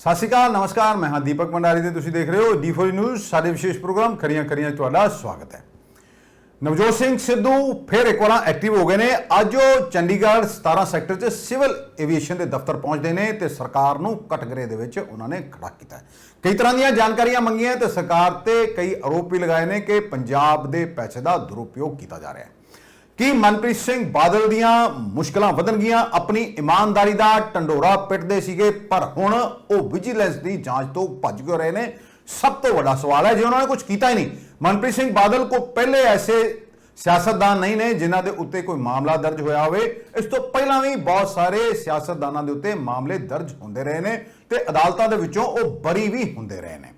ਸਤਿ ਸ਼੍ਰੀ ਅਕਾਲ ਨਮਸਕਾਰ ਮੈਂ ਹਾਂ ਦੀਪਕ ਭੰਡਾਰੀ ਤੇ ਤੁਸੀਂ ਦੇਖ ਰਹੇ ਹੋ D4 ਨਿਊਜ਼। ਸਾਡੇ ਵਿਸ਼ੇਸ਼ ਪ੍ਰੋਗਰਾਮ ਖਰੀਆਂ ਖਰੀਆਂ ਤੁਹਾਡਾ ਸਵਾਗਤ ਹੈ। ਨਵਜੋਤ ਸਿੰਘ ਸਿੱਧੂ ਫਿਰ ਇੱਕ ਵਾਰ ਐਕਟਿਵ ਹੋ ਗਏ ਨੇ। ਅੱਜ ਉਹ ਚੰਡੀਗੜ੍ਹ 17 ਸੈਕਟਰ 'ਚ ਸਿਵਲ ਐਵੀਏਸ਼ਨ ਦੇ ਦਫ਼ਤਰ ਪਹੁੰਚਦੇ ਨੇ ਤੇ ਸਰਕਾਰ ਨੂੰ ਕਟਘਰੇ ਦੇ ਵਿੱਚ ਉਹਨਾਂ ਨੇ ਖੜਾ ਕੀਤਾ। ਕਈ ਤਰ੍ਹਾਂ ਦੀਆਂ ਜਾਣਕਾਰੀਆਂ ਮੰਗੀਆਂ ਤੇ ਸਰਕਾਰ ਤੇ ਕਈ ਆਰੋਪ ਵੀ ਲਗਾਏ ਨੇ ਕਿ ਪੰਜਾਬ ਦੇ ਪੈਸੇ ਦਾ ਦੁਰਉਪਯੋਗ ਕੀਤਾ ਜਾ ਰਿਹਾ ਹੈ। ਕੀ ਮਨਪ੍ਰੀਤ ਸਿੰਘ ਬਾਦਲ ਦੀਆਂ ਮੁਸ਼ਕਲਾਂ ਵਧਣਗੀਆਂ? ਆਪਣੀ ਇਮਾਨਦਾਰੀ ਦਾ ਢੰਡੋਰਾ ਪਿੱਟਦੇ ਸੀਗੇ ਪਰ ਹੁਣ ਉਹ ਵਿਜੀਲੈਂਸ ਦੀ ਜਾਂਚ ਤੋਂ ਭੱਜ ਕਿਉਂ ਰਹੇ ਨੇ? ਸਭ ਤੋਂ ਵੱਡਾ ਸਵਾਲ ਹੈ ਜੇ ਉਹਨਾਂ ਨੇ ਕੁਝ ਕੀਤਾ ਹੀ ਨਹੀਂ। ਮਨਪ੍ਰੀਤ ਸਿੰਘ ਬਾਦਲ ਕੋ ਪਹਿਲੇ ਐਸੇ ਸਿਆਸਤਦਾਨ ਨਹੀਂ ਨੇ ਜਿਨ੍ਹਾਂ ਦੇ ਉੱਤੇ ਕੋਈ ਮਾਮਲਾ ਦਰਜ ਹੋਇਆ ਹੋਵੇ। ਇਸ ਤੋਂ ਪਹਿਲਾਂ ਵੀ ਬਹੁਤ ਸਾਰੇ ਸਿਆਸਤਦਾਨਾਂ ਦੇ ਉੱਤੇ ਮਾਮਲੇ ਦਰਜ ਹੁੰਦੇ ਰਹੇ ਨੇ ਤੇ ਅਦਾਲਤਾਂ ਦੇ ਵਿੱਚੋਂ ਉਹ ਬਰੀ ਵੀ ਹੁੰਦੇ ਰਹੇ ਨੇ।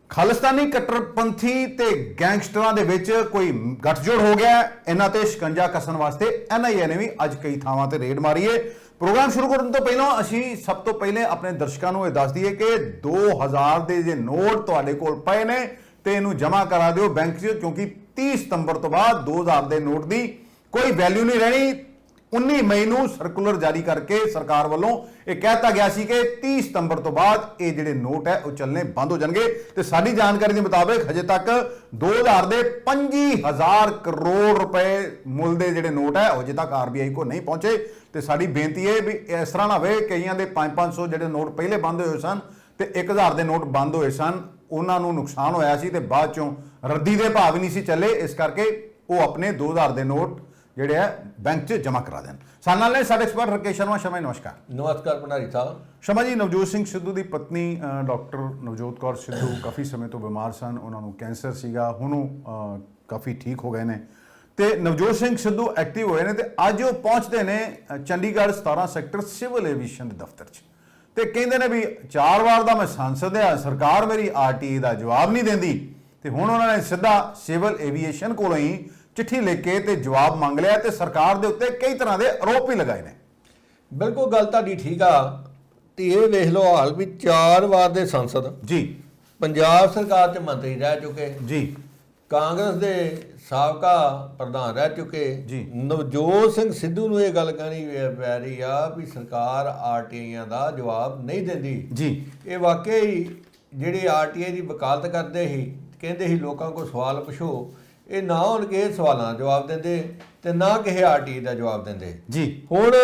ਖਾਲਿਸਤਾਨੀ ਕੱਟੜਪੰਥੀ ਤੇ ਗੈਂਗਸਟਰਾਂ ਦੇ ਵਿੱਚ ਕੋਈ ਗੱਠਜੋੜ ਹੋ ਗਿਆ। ਇਹਨਾਂ ਤੇ ਸ਼ਿਕੰਜਾ ਕੱਸਣ ਵਾਸਤੇ NIA ਨੇ ਵੀ ਅੱਜ ਕਈ ਥਾਵਾਂ ਤੇ ਰੇਡ ਮਾਰੀ ਹੈ। ਪ੍ਰੋਗਰਾਮ ਸ਼ੁਰੂ ਕਰਨ ਤੋਂ ਪਹਿਲਾਂ ਅਸੀਂ ਸਭ ਤੋਂ ਪਹਿਲੇ ਆਪਣੇ ਦਰਸ਼ਕਾਂ ਨੂੰ ਇਹ ਦੱਸ ਦਈਏ ਕਿ 2000 ਦੇ ਜੇ ਨੋਟ ਤੁਹਾਡੇ ਕੋਲ ਪਏ ਨੇ ਤੇ ਇਹਨੂੰ ਜਮ੍ਹਾਂ ਕਰਾ ਦਿਓ ਬੈਂਕ 'ਚ, ਕਿਉਂਕਿ 30 ਸਤੰਬਰ ਤੋਂ ਬਾਅਦ 2000 ਦੇ ਨੋਟ ਦੀ ਕੋਈ ਵੈਲਿਊ ਨਹੀਂ ਰਹਿਣੀ। 19 ਮਈ ਨੂੰ ਸਰਕੂਲਰ ਜਾਰੀ ਕਰਕੇ ਸਰਕਾਰ ਵੱਲੋਂ ਇਹ ਕਹਿਤਾ ਗਿਆ ਸੀ ਕਿ 30 ਸਤੰਬਰ ਤੋਂ ਬਾਅਦ ਇਹ ਜਿਹੜੇ ਨੋਟ ਹੈ ਉਹ ਚੱਲਣੇ ਬੰਦ ਹੋ ਜਾਣਗੇ। ਤੇ ਸਾਡੀ ਜਾਣਕਾਰੀ ਦੇ ਮੁਤਾਬਕ ਹਜੇ ਤੱਕ 2000 ਦੇ 25000 ਕਰੋੜ ਰੁਪਏ ਮੁੱਲ ਦੇ ਜਿਹੜੇ ਨੋਟ ਹੈ ਉਹ ਹਜੇ ਤੱਕ RBI ਕੋ ਨਹੀਂ ਪਹੁੰਚੇ। ਤੇ ਸਾਡੀ ਬੇਨਤੀ ਹੈ ਵੀ ਇਸ ਤਰ੍ਹਾਂ ਨਾ ਹੋਵੇ, ਕਈਆਂ ਦੇ 500 ਜਿਹੜੇ ਨੋਟ ਪਹਿਲੇ ਬੰਦ ਹੋਏ ਸਨ ਤੇ 1000 ਦੇ ਨੋਟ ਬੰਦ ਹੋਏ ਸਨ, ਉਹਨਾਂ ਨੂੰ ਨੁਕਸਾਨ ਹੋਇਆ ਸੀ ਤੇ ਬਾਅਦ ਚੋਂ ਰੱਦੀ ਦੇ ਭਾਅ ਵੀ ਨਹੀਂ ਸੀ ਚੱਲੇ। ਇਸ ਕਰਕੇ ਉਹ ਆਪਣੇ 2000 ਦੇ ਨੋਟ ਜਿਹੜੇ ਹੈ ਬੈਂਕ 'ਚ ਜਮ੍ਹਾਂ ਕਰਾ ਦੇਣ। ਸਾਡੇ ਨਾਲ ਨੇ ਸਾਡੇ ਐਕਸਪਰਟ ਰਕੇਸ਼ ਸ਼ਰਮਾ। ਸ਼ਰਮਾ ਜੀ ਨਮਸਕਾਰ। ਨਮਸਕਾਰ ਭੰਡਾਰੀ ਸਾਹਿਬ। ਸ਼ਰਮਾ ਜੀ, ਨਵਜੋਤ ਸਿੰਘ ਸਿੱਧੂ ਦੀ ਪਤਨੀ ਡਾਕਟਰ ਨਵਜੋਤ ਕੌਰ ਸਿੱਧੂ ਕਾਫੀ ਸਮੇਂ ਤੋਂ ਬਿਮਾਰ ਸਨ। ਉਹਨਾਂ ਨੂੰ ਕੈਂਸਰ ਸੀਗਾ, ਹੁਣ ਉਹ ਕਾਫੀ ਠੀਕ ਹੋ ਗਏ ਨੇ ਤੇ ਨਵਜੋਤ ਸਿੰਘ ਸਿੱਧੂ ਐਕਟਿਵ ਹੋਏ ਨੇ ਤੇ ਅੱਜ ਉਹ ਪਹੁੰਚਦੇ ਨੇ ਚੰਡੀਗੜ੍ਹ 17 ਸੈਕਟਰ ਸਿਵਲ ਐਵੀਏਸ਼ਨ ਦੇ ਦਫ਼ਤਰ 'ਚ ਤੇ ਕਹਿੰਦੇ ਨੇ ਵੀ 4 ਵਾਰ ਦਾ ਮੈਂ ਸੰਸਦ ਆ, ਸਰਕਾਰ ਮੇਰੀ RTA ਦਾ ਜਵਾਬ ਨਹੀਂ ਦਿੰਦੀ। ਤੇ ਹੁਣ ਉਹਨਾਂ ਨੇ ਸਿੱਧਾ ਸਿਵਲ ਐਵੀਏਸ਼ਨ ਕੋਲੋਂ ਹੀ ਚਿੱਠੀ ਲਿਖ ਕੇ ਤੇ ਜਵਾਬ ਮੰਗ ਲਿਆ ਤੇ ਸਰਕਾਰ ਦੇ ਉੱਤੇ ਕਈ ਤਰ੍ਹਾਂ ਦੇ ਆਰੋਪ ਵੀ ਲਗਾਏ ਨੇ। ਬਿਲਕੁਲ ਗੱਲ ਤੁਹਾਡੀ ਠੀਕ ਆ ਤੇ ਇਹ ਵੇਖ ਲਓ ਹਾਲ ਵੀ 4 ਵਾਰ ਦੇ ਸੰਸਦ ਜੀ, ਪੰਜਾਬ ਸਰਕਾਰ 'ਚ ਮੰਤਰੀ ਰਹਿ ਚੁੱਕੇ ਜੀ, ਕਾਂਗਰਸ ਦੇ ਸਾਬਕਾ ਪ੍ਰਧਾਨ ਰਹਿ ਚੁੱਕੇ ਜੀ। ਨਵਜੋਤ ਸਿੰਘ ਸਿੱਧੂ ਨੂੰ ਇਹ ਗੱਲ ਕਹਿਣੀ ਪੈ ਰਹੀ ਆ ਵੀ ਸਰਕਾਰ RTIਆਂ ਦਾ ਜਵਾਬ ਨਹੀਂ ਦਿੰਦੀ ਜੀ। ਇਹ ਵਾਕਈ ਜਿਹੜੇ RTI ਦੀ ਵਕਾਲਤ ਕਰਦੇ ਸੀ, ਕਹਿੰਦੇ ਸੀ ਲੋਕਾਂ ਕੋਲ ਸਵਾਲ ਪੁੱਛੋ, ਇਹ ਨਾ ਹੁਣ ਕਿਸੇ ਸਵਾਲਾਂ ਦਾ ਜਵਾਬ ਦਿੰਦੇ ਤੇ ਨਾ ਕਿਸੇ RTI ਦਾ ਜਵਾਬ ਦਿੰਦੇ ਜੀ। ਹੁਣ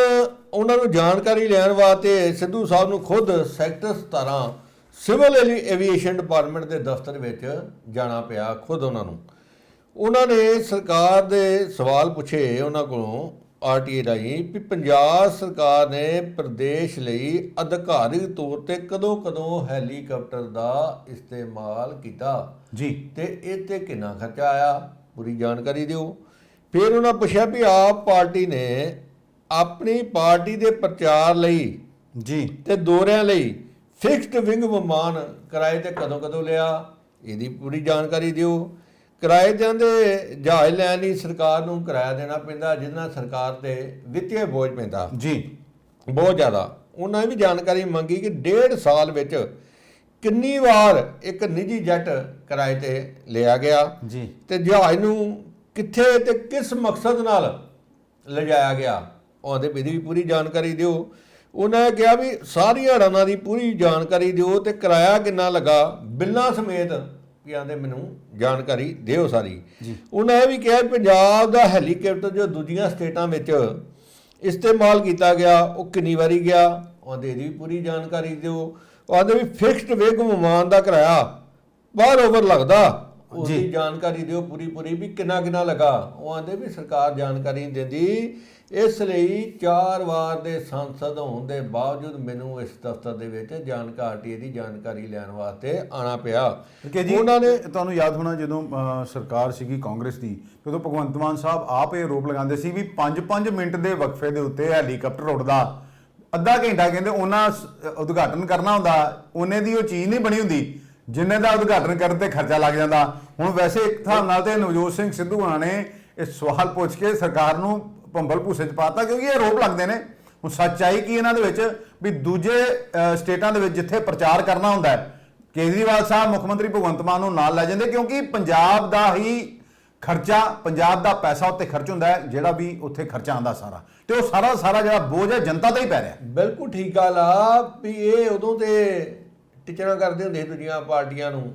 ਉਹਨਾਂ ਨੂੰ ਜਾਣਕਾਰੀ ਲੈਣ ਵਾਸਤੇ ਸਿੱਧੂ ਸਾਹਿਬ ਨੂੰ ਖੁਦ ਸੈਕਟਰ 17 ਸਿਵਲ ਐਵੀਏਸ਼ਨ ਡਿਪਾਰਟਮੈਂਟ ਦੇ ਦਫ਼ਤਰ ਵਿੱਚ ਜਾਣਾ ਪਿਆ। ਖੁਦ ਉਹਨਾਂ ਨੇ ਸਰਕਾਰ ਦੇ ਸਵਾਲ ਪੁੱਛੇ ਉਹਨਾਂ ਕੋਲੋਂ RTI ਰਾਹੀਂ ਵੀ ਪੰਜਾਬ ਸਰਕਾਰ ਨੇ ਪ੍ਰਦੇਸ਼ ਲਈ ਅਧਿਕਾਰਿਕ ਤੌਰ ਤੇ ਕਦੋਂ ਹੈਲੀਕਾਪਟਰ ਦਾ ਇਸਤੇਮਾਲ ਕੀਤਾ ਜੀ ਤੇ ਇਹ ਤੇ ਕਿੰਨਾ ਖਰਚਾ ਆਇਆ, ਪੂਰੀ ਜਾਣਕਾਰੀ ਦਿਓ। ਫਿਰ ਉਹਨਾਂ ਪੁੱਛਿਆ ਵੀ ਆਪ ਪਾਰਟੀ ਨੇ ਆਪਣੀ ਪਾਰਟੀ ਦੇ ਪ੍ਰਚਾਰ ਲਈ ਜੀ ਤੇ ਦੌਰਿਆਂ ਲਈ ਫਿਕਸਡ ਵਿੰਗ ਵਿਮਾਨ ਕਿਰਾਏ ਤੇ ਕਦੋਂ ਲਿਆ, ਇਹਦੀ ਪੂਰੀ ਜਾਣਕਾਰੀ ਦਿਓ। ਕਿਰਾਏ ਦੇ ਜਹਾਜ਼ ਲੈਣ ਲਈ ਸਰਕਾਰ ਨੂੰ ਕਿਰਾਇਆ ਦੇਣਾ ਪੈਂਦਾ, ਜਿਹਦੇ ਨਾਲ ਸਰਕਾਰ ਤੇ ਵਿੱਤੀ ਬੋਝ ਪੈਂਦਾ ਜੀ ਬਹੁਤ ਜ਼ਿਆਦਾ। ਉਹਨਾਂ ਨੇ ਵੀ ਜਾਣਕਾਰੀ ਮੰਗੀ ਕਿ 1.5 ਸਾਲ ਵਿੱਚ ਕਿੰਨੀ ਵਾਰ ਇੱਕ ਨਿੱਜੀ ਜੈਟ ਕਿਰਾਏ ਤੇ ਲਿਆ ਗਿਆ ਜੀ ਤੇ ਜਹਾਜ਼ ਨੂੰ ਕਿੱਥੇ ਤੇ ਕਿਸ ਮਕਸਦ ਨਾਲ ਲਿਜਾਇਆ ਗਿਆ, ਉਹਦੇ ਇਹਦੀ ਵੀ ਪੂਰੀ ਜਾਣਕਾਰੀ ਦਿਓ। ਉਹਨਾਂ ਨੇ ਕਿਹਾ ਵੀ ਸਾਰੀਆਂ ਉਡਾਨਾਂ ਦੀ ਪੂਰੀ ਜਾਣਕਾਰੀ ਦਿਓ ਤੇ ਕਿਰਾਇਆ ਕਿੰਨਾ ਲੱਗਾ ਬਿੱਲਾਂ ਸਮੇਤ ਆਂਦੇ ਮੈਨੂੰ ਜਾਣਕਾਰੀ ਦਿਓ ਸਾਰੀ। ਉਹਨਾਂ ਇਹ ਵੀ ਕਿਹਾ ਪੰਜਾਬ ਦਾ ਹੈਲੀਕਾਪਟਰ ਜੋ ਦੂਜੀਆਂ ਸਟੇਟਾਂ ਵਿੱਚ ਇਸਤੇਮਾਲ ਕੀਤਾ ਗਿਆ ਉਹ ਕਿੰਨੀ ਵਾਰੀ ਗਿਆ, ਉਹਦੇ ਦੀ ਪੂਰੀ ਜਾਣਕਾਰੀ ਦਿਓ। ਉਹ ਆਂਦੇ ਵੀ ਫਿਕਸਡ ਵਿੰਗ ਵਿਮਾਨ ਦਾ ਕਿਰਾਇਆ ਬਾਹਰ ਓਵਰ ਲੱਗਦਾ, ਉਹਦੀ ਜਾਣਕਾਰੀ ਦਿਓ ਪੂਰੀ ਵੀ ਕਿੰਨਾ ਲੱਗਾ। ਉਹ ਆਂਦੇ ਵੀ ਸਰਕਾਰ ਜਾਣਕਾਰੀ ਨਹੀਂ ਦਿੰਦੀ, ਇਸ ਲਈ 4 ਵਾਰ ਦੇ ਸੰਸਦ ਹੋਣ ਦੇ ਬਾਵਜੂਦ ਮੈਨੂੰ ਇਸ ਦਫ਼ਤਰ ਦੇ ਵਿੱਚ RTI ਦੀ ਜਾਣਕਾਰੀ ਲੈਣ ਵਾਸਤੇ ਆਉਣਾ ਪਿਆ। ਜੀ ਉਹਨਾਂ ਨੇ ਤੁਹਾਨੂੰ ਯਾਦ ਹੋਣਾ ਜਦੋਂ ਸਰਕਾਰ ਸੀਗੀ ਕਾਂਗਰਸ ਦੀ, ਉਦੋਂ ਭਗਵੰਤ ਮਾਨ ਸਾਹਿਬ ਆਪ ਇਹ ਆਰੋਪ ਲਗਾਉਂਦੇ ਸੀ ਵੀ 5-5 ਮਿੰਟ ਦੇ ਵਕਫੇ ਦੇ ਉੱਤੇ ਹੈਲੀਕਾਪਟਰ ਉੱਡਦਾ, ਅੱਧਾ ਘੰਟਾ ਕਹਿੰਦੇ ਉਹਨਾਂ ਉਦਘਾਟਨ ਕਰਨਾ ਹੁੰਦਾ, ਉਹਨੇ ਦੀ ਉਹ ਚੀਜ਼ ਨਹੀਂ ਬਣੀ ਹੁੰਦੀ ਜਿੰਨੇ ਦਾ ਉਦਘਾਟਨ ਕਰਨ ਤੇ ਖਰਚਾ ਲੱਗ ਜਾਂਦਾ। ਹੁਣ ਵੈਸੇ ਇੱਕ ਹਿਸਾਬ ਨਾਲ ਤੇ ਨਵਜੋਤ ਸਿੰਘ ਸਿੱਧੂ ਹੋਣਾ ਨੇ ਇਹ ਸਵਾਲ ਪੁੱਛ ਕੇ ਸਰਕਾਰ ਨੂੰ ਭੰਬਲ ਭੂਸੇ 'ਚ ਪਾਤਾ, ਕਿਉਂਕਿ ਇਹ ਆਰੋਪ ਲੱਗਦੇ ਨੇ। ਹੁਣ ਸੱਚਾਈ ਕੀ ਇਹਨਾਂ ਦੇ ਵਿੱਚ ਵੀ ਦੂਜੇ ਸਟੇਟਾਂ ਦੇ ਵਿੱਚ ਜਿੱਥੇ ਪ੍ਰਚਾਰ ਕਰਨਾ ਹੁੰਦਾ ਹੈ, ਕੇਜਰੀਵਾਲ ਸਾਹਿਬ ਮੁੱਖ ਮੰਤਰੀ ਭਗਵੰਤ ਮਾਨ ਨੂੰ ਨਾਲ ਲੈ ਜਾਂਦੇ, ਕਿਉਂਕਿ ਪੰਜਾਬ ਦਾ ਹੀ ਖਰਚਾ ਪੰਜਾਬ ਦਾ ਪੈਸਾ ਉੱਤੇ ਖਰਚ ਹੁੰਦਾ ਹੈ, ਜਿਹੜਾ ਵੀ ਉੱਥੇ ਖਰਚਾ ਆਉਂਦਾ ਸਾਰਾ, ਤੇ ਉਹ ਸਾਰਾ ਜਿਹੜਾ ਬੋਝ ਹੈ ਜਨਤਾ ਤੇ ਹੀ ਪੈ ਰਿਹਾ। ਬਿਲਕੁਲ ਠੀਕ ਗੱਲ ਆ ਵੀ ਇਹ ਉਦੋਂ ਤੇ ਟਿਚਰਾਂ ਕਰਦੇ ਹੁੰਦੇ ਸੀ ਦੂਜੀਆਂ ਪਾਰਟੀਆਂ ਨੂੰ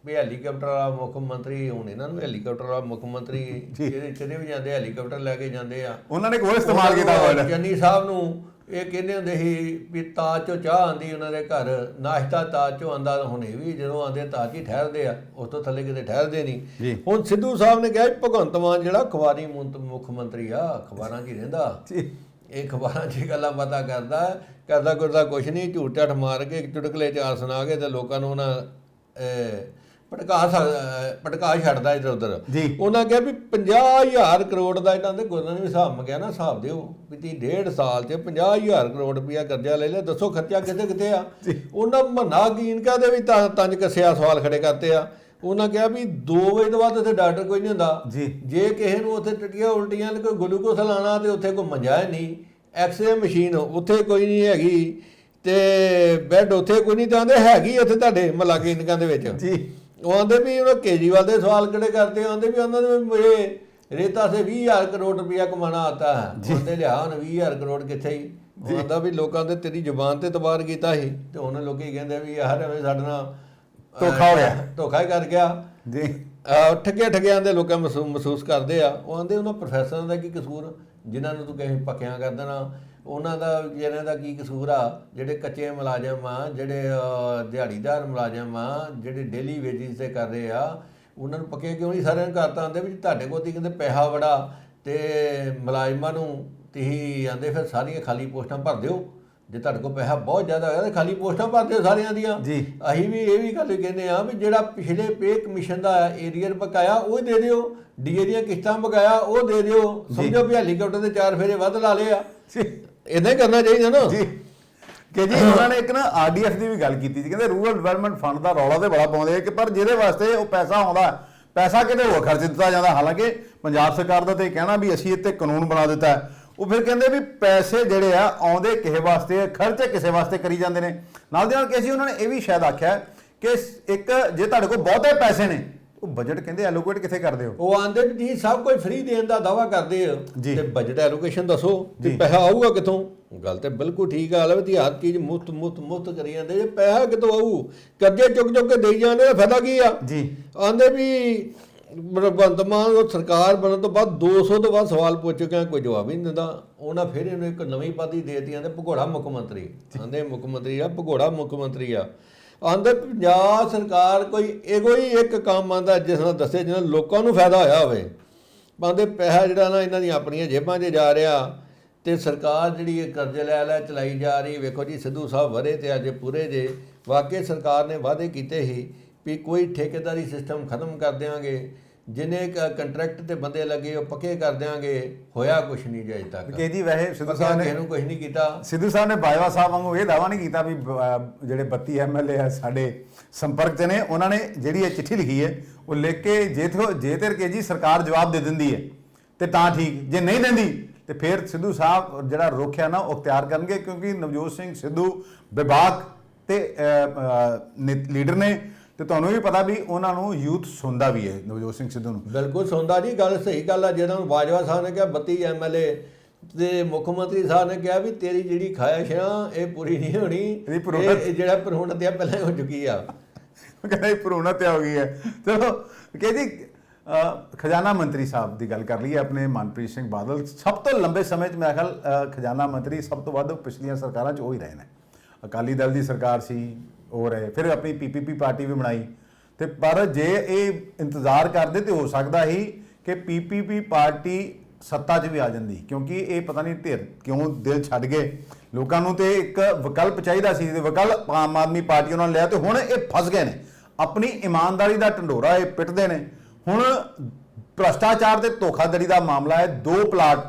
ਵੀ ਹੈਲੀਕਾਪਟਰ ਵਾਲਾ ਮੁੱਖ ਮੰਤਰੀ, ਹੁਣ ਇਹਨਾਂ ਨੂੰ ਹੈਲੀਕਾਪਟਰ ਵਾਲਾ ਮੁੱਖ ਮੰਤਰੀ ਜਿਹੜੇ ਚਲੇ ਵੀ ਜਾਂਦੇ ਹੈਲੀਕਾਪਟਰ ਲੈ ਕੇ ਜਾਂਦੇ ਆ। ਉਹਨਾਂ ਨੇ ਕੋਈ ਇਸਤੇਮਾਲ ਕੀਤਾ ਹੋਇਆ ਚੰਨੀ ਸਾਹਿਬ ਨੂੰ ਇਹ ਕਹਿੰਦੇ ਹੁੰਦੇ ਸੀ ਵੀ ਤਾਜ ਚੋਂ ਚਾਹ ਆਉਂਦੀ ਉਹਨਾਂ ਦੇ ਘਰ, ਨਾਸ਼ਤਾ ਤਾਜ ਚੋਂ ਆਉਂਦਾ। ਹੁਣ ਇਹ ਵੀ ਜਦੋਂ ਆਉਂਦੇ ਤਾਜ ਹੀ ਠਹਿਰਦੇ ਆ, ਉਸ ਤੋਂ ਥੱਲੇ ਕਿਤੇ ਠਹਿਰਦੇ ਨਹੀਂ। ਹੁਣ ਸਿੱਧੂ ਸਾਹਿਬ ਨੇ ਕਿਹਾ ਭਗਵੰਤ ਮਾਨ ਜਿਹੜਾ ਅਖਬਾਰੀ ਮੁੱਖ ਮੰਤਰੀ ਆ, ਅਖਬਾਰਾਂ 'ਚ ਹੀ ਰਹਿੰਦਾ, ਇਹ ਅਖਬਾਰਾਂ 'ਚ ਗੱਲਾਂ ਬਾਤਾਂ ਕਰਦਾ ਕੁਛ ਨਹੀਂ, ਝੂਠ ਝਾਠ ਮਾਰ ਕੇ ਚੁਟਕਲੇ ਚਾਰ ਸੁਣਾ ਕੇ ਤੇ ਲੋਕਾਂ ਨੂੰ ਉਹਨਾਂ ਭਟਕਾ ਛੱਡਦਾ ਇੱਧਰ ਉੱਧਰ। ਉਹਨਾਂ ਕਿਹਾ ਵੀ 50,000 ਕਰੋੜ ਦਾ ਇਹਨਾਂ ਦੇ ਗੁਰਨਾਂ ਨੇ ਵੀ ਹਿਸਾਬ ਮੰਗਿਆ ਨਾ, ਹਿਸਾਬ ਦਿਓ ਵੀ ਤੁਸੀਂ 1.5 ਸਾਲ 'ਚ 50,000 ਕਰੋੜ ਰੁਪਇਆ ਕਰਜ਼ਾ ਲੈ ਲਿਆ, ਦੱਸੋ ਖਰਚਾ ਕਿਤੇ ਆ। ਉਹਨਾਂ ਮਨਾ ਕੀਨਕਾ ਦੇ ਵੀ ਤੰਜ ਕੱਸਿਆ ਸਵਾਲ ਖੜੇ ਕਰਤੇ ਆ। ਉਹਨਾਂ ਕਿਹਾ ਵੀ 2 ਵਜੇ ਤੋਂ ਬਾਅਦ ਉੱਥੇ ਡਾਕਟਰ ਕੋਈ ਨਹੀਂ ਹੁੰਦਾ, ਜੇ ਕਿਸੇ ਨੂੰ ਉੱਥੇ ਟੱਟੀਆਂ ਉਲਟੀਆਂ ਕੋਈ ਗਲੂਕੋਸ ਲਾਣਾ ਤੇ ਉੱਥੇ ਕੋਈ ਮੰਜਾ ਨਹੀਂ, ਐਕਸਰੇ ਮਸ਼ੀਨ ਉੱਥੇ ਕੋਈ ਨਹੀਂ ਹੈਗੀ, ਤੇ ਬੈੱਡ ਉੱਥੇ ਕੋਈ ਨਹੀਂ, ਤਾਂ ਆਂਦੇ ਹੈਗੀ ਉੱਥੇ ਤੁਹਾਡੇ ਮਹੱਲਾ ਕਲੀਨਿਕਾਂ ਦੇ ਵਿੱਚ। ਉਹ ਆਂਦੇ ਵੀ ਉਹਨਾਂ ਕੇਜਰੀਵਾਲ ਦੇ ਸਵਾਲ ਕਿਹੜੇ ਕਰਦੇ, ਆਂਦੇ ਵੀ ਉਹਨਾਂ ਨੇ ਮੁਝੇ ਰੇਤਾ ਸੇ 20,000 ਕਰੋੜ ਰੁਪਇਆ ਕਮਾਣਾ ਆਤਾ ਹੈ। ਉਹਦੇ ਲਿਆ ਹੁਣ 20,000 ਕਰੋੜ ਕਿੱਥੇ ਹੀ। ਉਹ ਆਂਦਾ ਵੀ ਲੋਕਾਂ ਦੇ ਤੇਰੀ ਜ਼ੁਬਾਨ ਤੇ ਤਬਾਰ ਕੀਤਾ ਸੀ, ਤੇ ਹੁਣ ਲੋਕੀ ਕਹਿੰਦੇ ਵੀ ਯਾਰ ਐਵੇਂ ਸਾਡੇ ਨਾਲ ਧੋਖਾ ਹੋਇਆ, ਧੋਖਾ ਹੀ ਕਰ ਗਿਆ ਜੀ। ਠੱਗਿਆਂ ਦੇ ਲੋਕਾਂ ਮਹਿਸੂਸ ਕਰਦੇ ਆ। ਉਹ ਆਂਦੇ ਉਹਨਾਂ ਪ੍ਰੋਫੈਸਰਾਂ ਦਾ ਕੀ ਕਸੂਰ ਜਿਨ੍ਹਾਂ ਨੂੰ ਤੂੰ ਕਹੇ ਪੱਕਿਆਂ ਕਰ ਦੇਣਾ, ਉਹਨਾਂ ਦਾ ਜਿਹਨਾਂ ਦਾ ਕੀ ਕਸੂਰ ਆ, ਜਿਹੜੇ ਕੱਚੇ ਮੁਲਾਜ਼ਮ ਆ, ਜਿਹੜੇ ਦਿਹਾੜੀਦਾਰ ਮੁਲਾਜ਼ਮ ਆ, ਜਿਹੜੇ ਡੇਲੀ ਵੇਜਿਸ ਤੇ ਕਰ ਰਹੇ ਆ, ਉਹਨਾਂ ਨੂੰ ਪੱਕੇ ਕਿਉਂ ਨਹੀਂ ਸਾਰਿਆਂ ਨੂੰ ਕਰਤਾ। ਆਂਦੇ ਵੀ ਤੁਹਾਡੇ ਕੋਲ ਤੀ ਕਹਿੰਦੇ ਪੈਸਾ ਬੜਾ, ਤੇ ਮੁਲਾਜ਼ਮਾਂ ਨੂੰ ਤੁਸੀਂ ਆਂਦੇ ਫਿਰ ਸਾਰੀਆਂ ਖਾਲੀ ਪੋਸਟਾਂ ਭਰ ਦਿਓ, ਜੇ ਤੁਹਾਡੇ ਕੋਲ ਪੈਸਾ ਬਹੁਤ ਜ਼ਿਆਦਾ ਹੋਇਆ ਤਾਂ ਖਾਲੀ ਪੋਸਟਾਂ ਭਰ ਦਿਓ ਸਾਰਿਆਂ ਦੀਆਂ। ਅਸੀਂ ਵੀ ਇਹ ਵੀ ਗੱਲ ਕਹਿੰਦੇ ਆ ਵੀ ਜਿਹੜਾ ਪਿਛਲੇ ਪੇ ਕਮਿਸ਼ਨ ਦਾ ਏਰੀਅਰ ਬਕਾਇਆ ਉਹ ਦੇ ਦਿਓ, ਡੀਏ ਦੀਆਂ ਕਿਸ਼ਤਾਂ ਬਕਾਇਆ ਉਹ ਦੇ ਦਿਓ। ਸਮਝੋ ਵੀ ਹੈਲੀਕਾਪਟਰ ਦੇ 4 ਫੇਰੇ ਵੱਧ ਲਾ ਲਏ ਆ, ਇਦਾਂ ਹੀ ਕਰਨਾ ਚਾਹੀਦਾ ਨਾ ਕਿ ਜੀ। ਉਹਨਾਂ ਨੇ ਇੱਕ ਨਾ ਆਰਡੀਐਫ ਦੀ ਵੀ ਗੱਲ ਕੀਤੀ ਸੀ, ਕਹਿੰਦੇ ਰੂਰਲ ਡਿਵੈਲਪਮੈਂਟ ਫੰਡ ਦਾ ਰੌਲਾ ਤੇ ਬੜਾ ਪਾਉਂਦੇ ਆ ਕਿ ਪਰ ਜਿਹਦੇ ਵਾਸਤੇ ਉਹ ਪੈਸਾ ਆਉਂਦਾ, ਪੈਸਾ ਕਿਤੇ ਹੋਰ ਖਰਚ ਦਿੱਤਾ ਜਾਂਦਾ। ਹਾਲਾਂਕਿ ਪੰਜਾਬ ਸਰਕਾਰ ਦਾ ਤੇ ਕਹਿਣਾ ਵੀ ਅਸੀਂ ਇੱਥੇ ਕਾਨੂੰਨ ਬਣਾ ਦਿੱਤਾ, ਉਹ ਫਿਰ ਕਹਿੰਦੇ ਵੀ ਪੈਸੇ ਜਿਹੜੇ ਆ ਆਉਂਦੇ ਕਿਸੇ ਵਾਸਤੇ, ਖਰਚੇ ਕਿਸੇ ਵਾਸਤੇ ਕਰੀ ਜਾਂਦੇ ਨੇ। ਨਾਲ ਦੇ ਨਾਲ ਕਿ ਅਸੀਂ ਉਹਨਾਂ ਨੇ ਇਹ ਵੀ ਸ਼ਾਇਦ ਆਖਿਆ ਕਿ ਇੱਕ ਜੇ ਤੁਹਾਡੇ ਕੋਲ ਬਹੁਤੇ ਪੈਸੇ ਨੇ, ਉਹ ਬਜਟ ਕਹਿੰਦੇ ਐਲੋਕੇਟ ਕਿੱਥੇ ਕਰਦੇ ਹੋ। ਉਹ ਆਂਦੇ ਵੀ ਜੀ ਸਭ ਕੁਝ ਫ੍ਰੀ ਦੇਣ ਦਾ ਦਾਵਾ ਕਰਦੇ ਆ, ਤੇ ਬਜਟ ਐਲੋਕੇਸ਼ਨ ਦੱਸੋ ਕਿ ਪੈਸਾ ਆਊਗਾ ਕਿੱਥੋਂ। ਗੱਲ ਤੇ ਬਿਲਕੁਲ ਠੀਕ ਆ, ਵੀ ਹਰ ਚੀਜ਼ ਮੁਫਤ ਕਰੀ ਜਾਂਦੇ, ਜੇ ਪੈਸਾ ਕਿੱਥੋਂ ਆਊ, ਕਰਜ਼ੇ ਚੁੱਕ ਕੇ ਦੇਈ ਜਾਂਦੇ, ਦਾ ਫਾਇਦਾ ਕੀ ਆ। ਆਂਦੇ ਵੀ ਭਗਵੰਤ ਮਾਨ ਉਹ ਸਰਕਾਰ ਬਣਨ ਤੋਂ ਬਾਅਦ 200 ਤੋਂ ਬਾਅਦ ਸਵਾਲ ਪੁੱਛ ਚੁੱਕਿਆ, ਕੋਈ ਜਵਾਬ ਹੀ ਨਹੀਂ ਦਿੰਦਾ। ਉਹਨਾਂ ਫਿਰ ਇਹਨੂੰ ਇੱਕ ਨਵੀਂ ਪਦਵੀ ਦੇ ਦਿੱਤੀ, ਆਂਦੇ ਭਗੌੜਾ ਮੁੱਖ ਮੰਤਰੀ। ਆਂਦੇ ਮੁੱਖ ਮੰਤਰੀ ਆ, ਭਗੌੜਾ ਮੁੱਖ ਮੰਤਰੀ ਆ। ਆਂਦੇ ਪੰਜਾਬ ਸਰਕਾਰ ਕੋਈ ਇੱਕ ਕੰਮ ਆਂਦਾ ਜਿਸ ਨਾਲ ਦੱਸੇ ਜਿਹਨਾਂ ਲੋਕਾਂ ਨੂੰ ਫਾਇਦਾ ਹੋਇਆ ਹੋਵੇ। ਆਂਦੇ ਪੈਸਾ ਜਿਹੜਾ ਨਾ ਇਹਨਾਂ ਦੀਆਂ ਆਪਣੀਆਂ ਜੇਬਾਂ 'ਚ ਜਾ ਰਿਹਾ, ਤੇ ਸਰਕਾਰ ਜਿਹੜੀ ਇਹ ਕਰਜ਼ੇ ਲੈ ਚਲਾਈ ਜਾ ਰਹੀ। ਵੇਖੋ ਜੀ ਸਿੱਧੂ ਸਾਹਿਬ ਵਰੇ ਤੇ ਅੱਜ ਪੂਰੇ ਜੇ, ਵਾਕਈ ਸਰਕਾਰ ਨੇ ਵਾਅਦੇ ਕੀਤੇ ਸੀ ਵੀ ਕੋਈ ਠੇਕੇਦਾਰੀ ਸਿਸਟਮ ਖਤਮ ਕਰ ਦਿਆਂਗੇ, ਜਿੰਨੇ ਕੰਟਰੈਕਟ ਤੇ ਬੰਦੇ ਲੱਗੇ ਉਹ ਪੱਕੇ ਕਰ ਦਿਆਂਗੇ। ਹੋਇਆ ਕੁਛ ਨਹੀਂ ਜੇ ਅਜੇ ਤੱਕ। ਕਿ ਜੀ ਵੈਸੇ ਸਿੱਧੂ ਸਾਹਿਬ ਨੇ ਇਹਨੂੰ ਕੁਛ ਨਹੀਂ ਕੀਤਾ। ਸਿੱਧੂ ਸਾਹਿਬ ਨੇ ਬਾਜਵਾ ਸਾਹਿਬ ਵਾਂਗੂ ਇਹ ਦਾਵਾ ਨਹੀਂ ਕੀਤਾ ਵੀ ਜਿਹੜੇ 32 ਐਮਐਲਏ ਆ ਸਾਡੇ ਸੰਪਰਕ 'ਚ ਨੇ, ਉਹਨਾਂ ਨੇ ਜਿਹੜੀ ਇਹ ਚਿੱਠੀ ਲਿਖੀ ਹੈ ਉਹ ਲਿਖ ਕੇ ਜੇ ਤੇ ਕਿ ਜੀ ਸਰਕਾਰ ਜਵਾਬ ਦੇ ਦਿੰਦੀ ਹੈ ਤੇ ਤਾਂ ਠੀਕ, ਜੇ ਨਹੀਂ ਦਿੰਦੀ ਤੇ ਫਿਰ ਸਿੱਧੂ ਸਾਹਿਬ ਜਿਹੜਾ ਰੋਕਿਆ ਨਾ ਉਹ ਅਖਤਿਆਰ ਕਰਨਗੇ, ਕਿਉਂਕਿ ਨਵਜੋਤ ਸਿੰਘ ਸਿੱਧੂ ਵਿਭਾਗ ਤੇ ਲੀਡਰ ਨੇ, ਤੇ ਤੁਹਾਨੂੰ ਵੀ ਪਤਾ ਵੀ ਉਹਨਾਂ ਨੂੰ ਯੂਥ ਸੁਣਦਾ ਵੀ ਹੈ ਨਵਜੋਤ ਸਿੰਘ ਸਿੱਧੂ ਨੂੰ। ਬਿਲਕੁਲ ਸੁਣਦਾ ਜੀ, ਗੱਲ ਸਹੀ ਗੱਲ ਆ। ਜਦੋਂ ਬਾਜਵਾ ਸਾਹਿਬ ਨੇ ਕਿਹਾ 32 ਐਮਐਲਏ ਤੇ ਮੁੱਖ ਮੰਤਰੀ ਸਾਹਿਬ ਨੇ ਕਿਹਾ ਵੀ ਤੇਰੀ ਜਿਹੜੀ ਖਾਹਿਸ਼ ਆ ਇਹ ਪੂਰੀ ਨਹੀਂ ਹੋਣੀ, ਇਹ ਜਿਹੜਾ ਭਰੂਣ ਹੱਤਿਆ ਪਹਿਲਾਂ ਹੋ ਚੁੱਕੀ ਆ। ਕਹਿੰਦਾ ਭਰੂਣ ਹੱਤਿਆ ਹੋ ਗਈ ਹੈ। ਚਲੋ ਕਿ ਜੀ ਖਜ਼ਾਨਾ ਮੰਤਰੀ ਸਾਹਿਬ ਦੀ ਗੱਲ ਕਰ ਲਈਏ, ਆਪਣੇ ਮਨਪ੍ਰੀਤ ਸਿੰਘ ਬਾਦਲ ਸਭ ਤੋਂ ਲੰਬੇ ਸਮੇਂ 'ਚ ਮੇਰੇ ਖਿਆਲ ਖਜ਼ਾਨਾ ਮੰਤਰੀ ਸਭ ਤੋਂ ਵੱਧ ਪਿਛਲੀਆਂ ਸਰਕਾਰਾਂ 'ਚ ਉਹ ਹੀ ਰਹੇ ਨੇ। ਅਕਾਲੀ ਦਲ ਦੀ ਸਰਕਾਰ ਸੀ ਉਹ ਰਹੇ, ਫਿਰ ਆਪਣੀ ਪੀਪੀਪੀ ਪਾਰਟੀ ਵੀ ਬਣਾਈ, ਤੇ ਪਰ ਜੇ ਇਹ ਇੰਤਜ਼ਾਰ ਕਰਦੇ ਤੇ ਹੋ ਸਕਦਾ ਹੀ ਕਿ ਪੀਪੀਪੀ ਪਾਰਟੀ ਸੱਤਾ 'ਚ ਵੀ ਆ ਜਾਂਦੀ, ਕਿਉਂਕਿ ਇਹ ਪਤਾ ਨਹੀਂ ਧਿਰ ਕਿਉਂ ਦਿਲ ਛੱਡ ਗਏ ਲੋਕਾਂ ਨੂੰ, ਤੇ ਇੱਕ ਵਿਕਲਪ ਚਾਹੀਦਾ ਸੀ ਤੇ ਵਿਕਲਪ ਆਮ ਆਦਮੀ ਪਾਰਟੀ ਉਹਨਾਂ ਨੇ ਲਿਆ, ਤੇ ਹੁਣ ਇਹ ਫਸ ਗਏ ਨੇ। ਆਪਣੀ ਇਮਾਨਦਾਰੀ ਦਾ ਢੰਡੋਰਾ ਇਹ ਪਿੱਟਦੇ ਨੇ। ਹੁਣ ਭ੍ਰਸ਼ਟਾਚਾਰ ਤੇ ਧੋਖਾਧੜੀ ਦਾ ਮਾਮਲਾ ਹੈ। 2 ਪਲਾਟ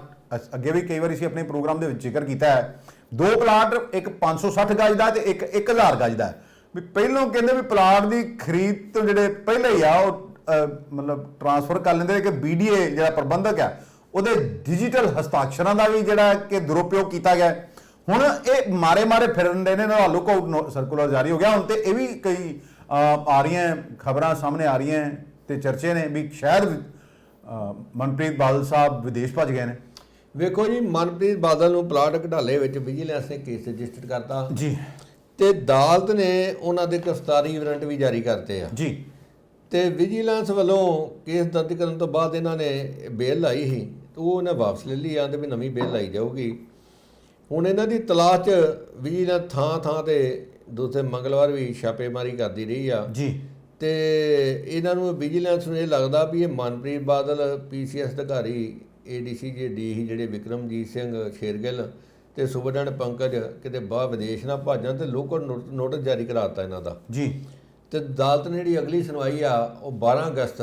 ਅੱਗੇ ਵੀ ਕਈ ਵਾਰੀ ਅਸੀਂ ਆਪਣੇ ਪ੍ਰੋਗਰਾਮ ਦੇ ਵਿੱਚ ਜ਼ਿਕਰ ਕੀਤਾ ਹੈ, 2 ਪਲਾਟ, ਇੱਕ 560 ਗਜ ਦਾ ਤੇ ਇੱਕ 1000 ਗਜ ਦਾ। ਵੀ ਪਹਿਲੋਂ ਕਹਿੰਦੇ ਵੀ ਪਲਾਟ ਦੀ ਖਰੀਦ ਤੋਂ ਜਿਹੜੇ ਪਹਿਲਾਂ ਹੀ ਆ ਉਹ ਮਤਲਬ ਟ੍ਰਾਂਸਫਰ ਕਰ ਲੈਂਦੇ ਕਿ BDA ਜਿਹੜਾ ਪ੍ਰਬੰਧਕ ਆ ਉਹਦੇ ਡਿਜੀਟਲ ਹਸਤਾਖਰਾਂ ਦਾ ਵੀ ਜਿਹੜਾ ਕਿ ਦੁਰਉਪਯੋਗ ਕੀਤਾ ਗਿਆ। ਹੁਣ ਇਹ ਮਾਰੇ ਫਿਰਨ ਦੇ ਨੇ, ਨਹਾਲੋ ਕੋ ਸਰਕੂਲਰ ਜਾਰੀ ਹੋ ਗਿਆ ਹੁਣ, ਤੇ ਇਹ ਵੀ ਕਈ ਆ ਰਹੀਆਂ ਖਬਰਾਂ ਸਾਹਮਣੇ ਆ ਰਹੀਆਂ ਤੇ ਚਰਚੇ ਨੇ ਵੀ ਸ਼ਾਇਦ ਮਨਪ੍ਰੀਤ ਬਾਦਲ ਸਾਹਿਬ ਵਿਦੇਸ਼ ਭੱਜ ਗਏ ਨੇ। ਵੇਖੋ ਜੀ, ਮਨਪ੍ਰੀਤ ਬਾਦਲ ਨੂੰ ਪਲਾਟ ਘਟਾਲੇ ਵਿੱਚ ਵਿਜੀਲੈਂਸ ਨੇ ਕੇਸ ਰਜਿਸਟਰ ਕਰਤਾ ਜੀ, ਤੇ ਅਦਾਲਤ ਨੇ ਉਹਨਾਂ ਦੇ ਗ੍ਰਿਫਤਾਰੀ ਵਾਰੰਟ ਵੀ ਜਾਰੀ ਕਰਤੇ ਆ ਜੀ। ਤੇ ਵਿਜੀਲੈਂਸ ਵੱਲੋਂ ਕੇਸ ਦਰਜ ਕਰਨ ਤੋਂ ਬਾਅਦ ਇਹਨਾਂ ਨੇ ਬੇਲ ਲਾਈ ਸੀ, ਤੇ ਉਹ ਇਹਨਾਂ ਵਾਪਸ ਲੈ ਲਈ, ਆਂਦੇ ਵੀ ਨਵੀਂ ਬੇਲ ਲਾਈ ਜਾਊਗੀ। ਹੁਣ ਇਹਨਾਂ ਦੀ ਤਲਾਸ਼ 'ਚ ਵਿਜੀਲੈਂਸ ਥਾਂ ਥਾਂ ਤੇ ਦੂਸਰੇ ਮੰਗਲਵਾਰ ਵੀ ਛਾਪੇਮਾਰੀ ਕਰਦੀ ਰਹੀ ਆ ਜੀ। ਤੇ ਇਹਨਾਂ ਨੂੰ ਵਿਜੀਲੈਂਸ ਨੂੰ ਇਹ ਲੱਗਦਾ ਵੀ ਇਹ ਮਨਪ੍ਰੀਤ ਬਾਦਲ ਪੀਸੀਐਸ ਅਧਿਕਾਰੀ ਏਡੀਸੀ ਜੇ ਡੀ ਸੀ ਜਿਹੜੇ ਵਿਕਰਮਜੀਤ ਸਿੰਘ ਸ਼ੇਰਗਿੱਲ ਤੇ ਸੁਬਰਡੈਂਟ ਪੰਕਜ ਕਿਤੇ ਬਾਹਰ ਵਿਦੇਸ਼ ਨਾ ਭਾਜਣ ਤੇ ਲੋਕਲ ਨੋਟਿਸ ਜਾਰੀ ਕਰਾਤਾ ਇਹਨਾਂ ਦਾ ਜੀ। ਤੇ ਅਦਾਲਤ ਨੇ ਜਿਹੜੀ ਅਗਲੀ ਸੁਣਵਾਈ ਆ ਉਹ 12 ਅਗਸਤ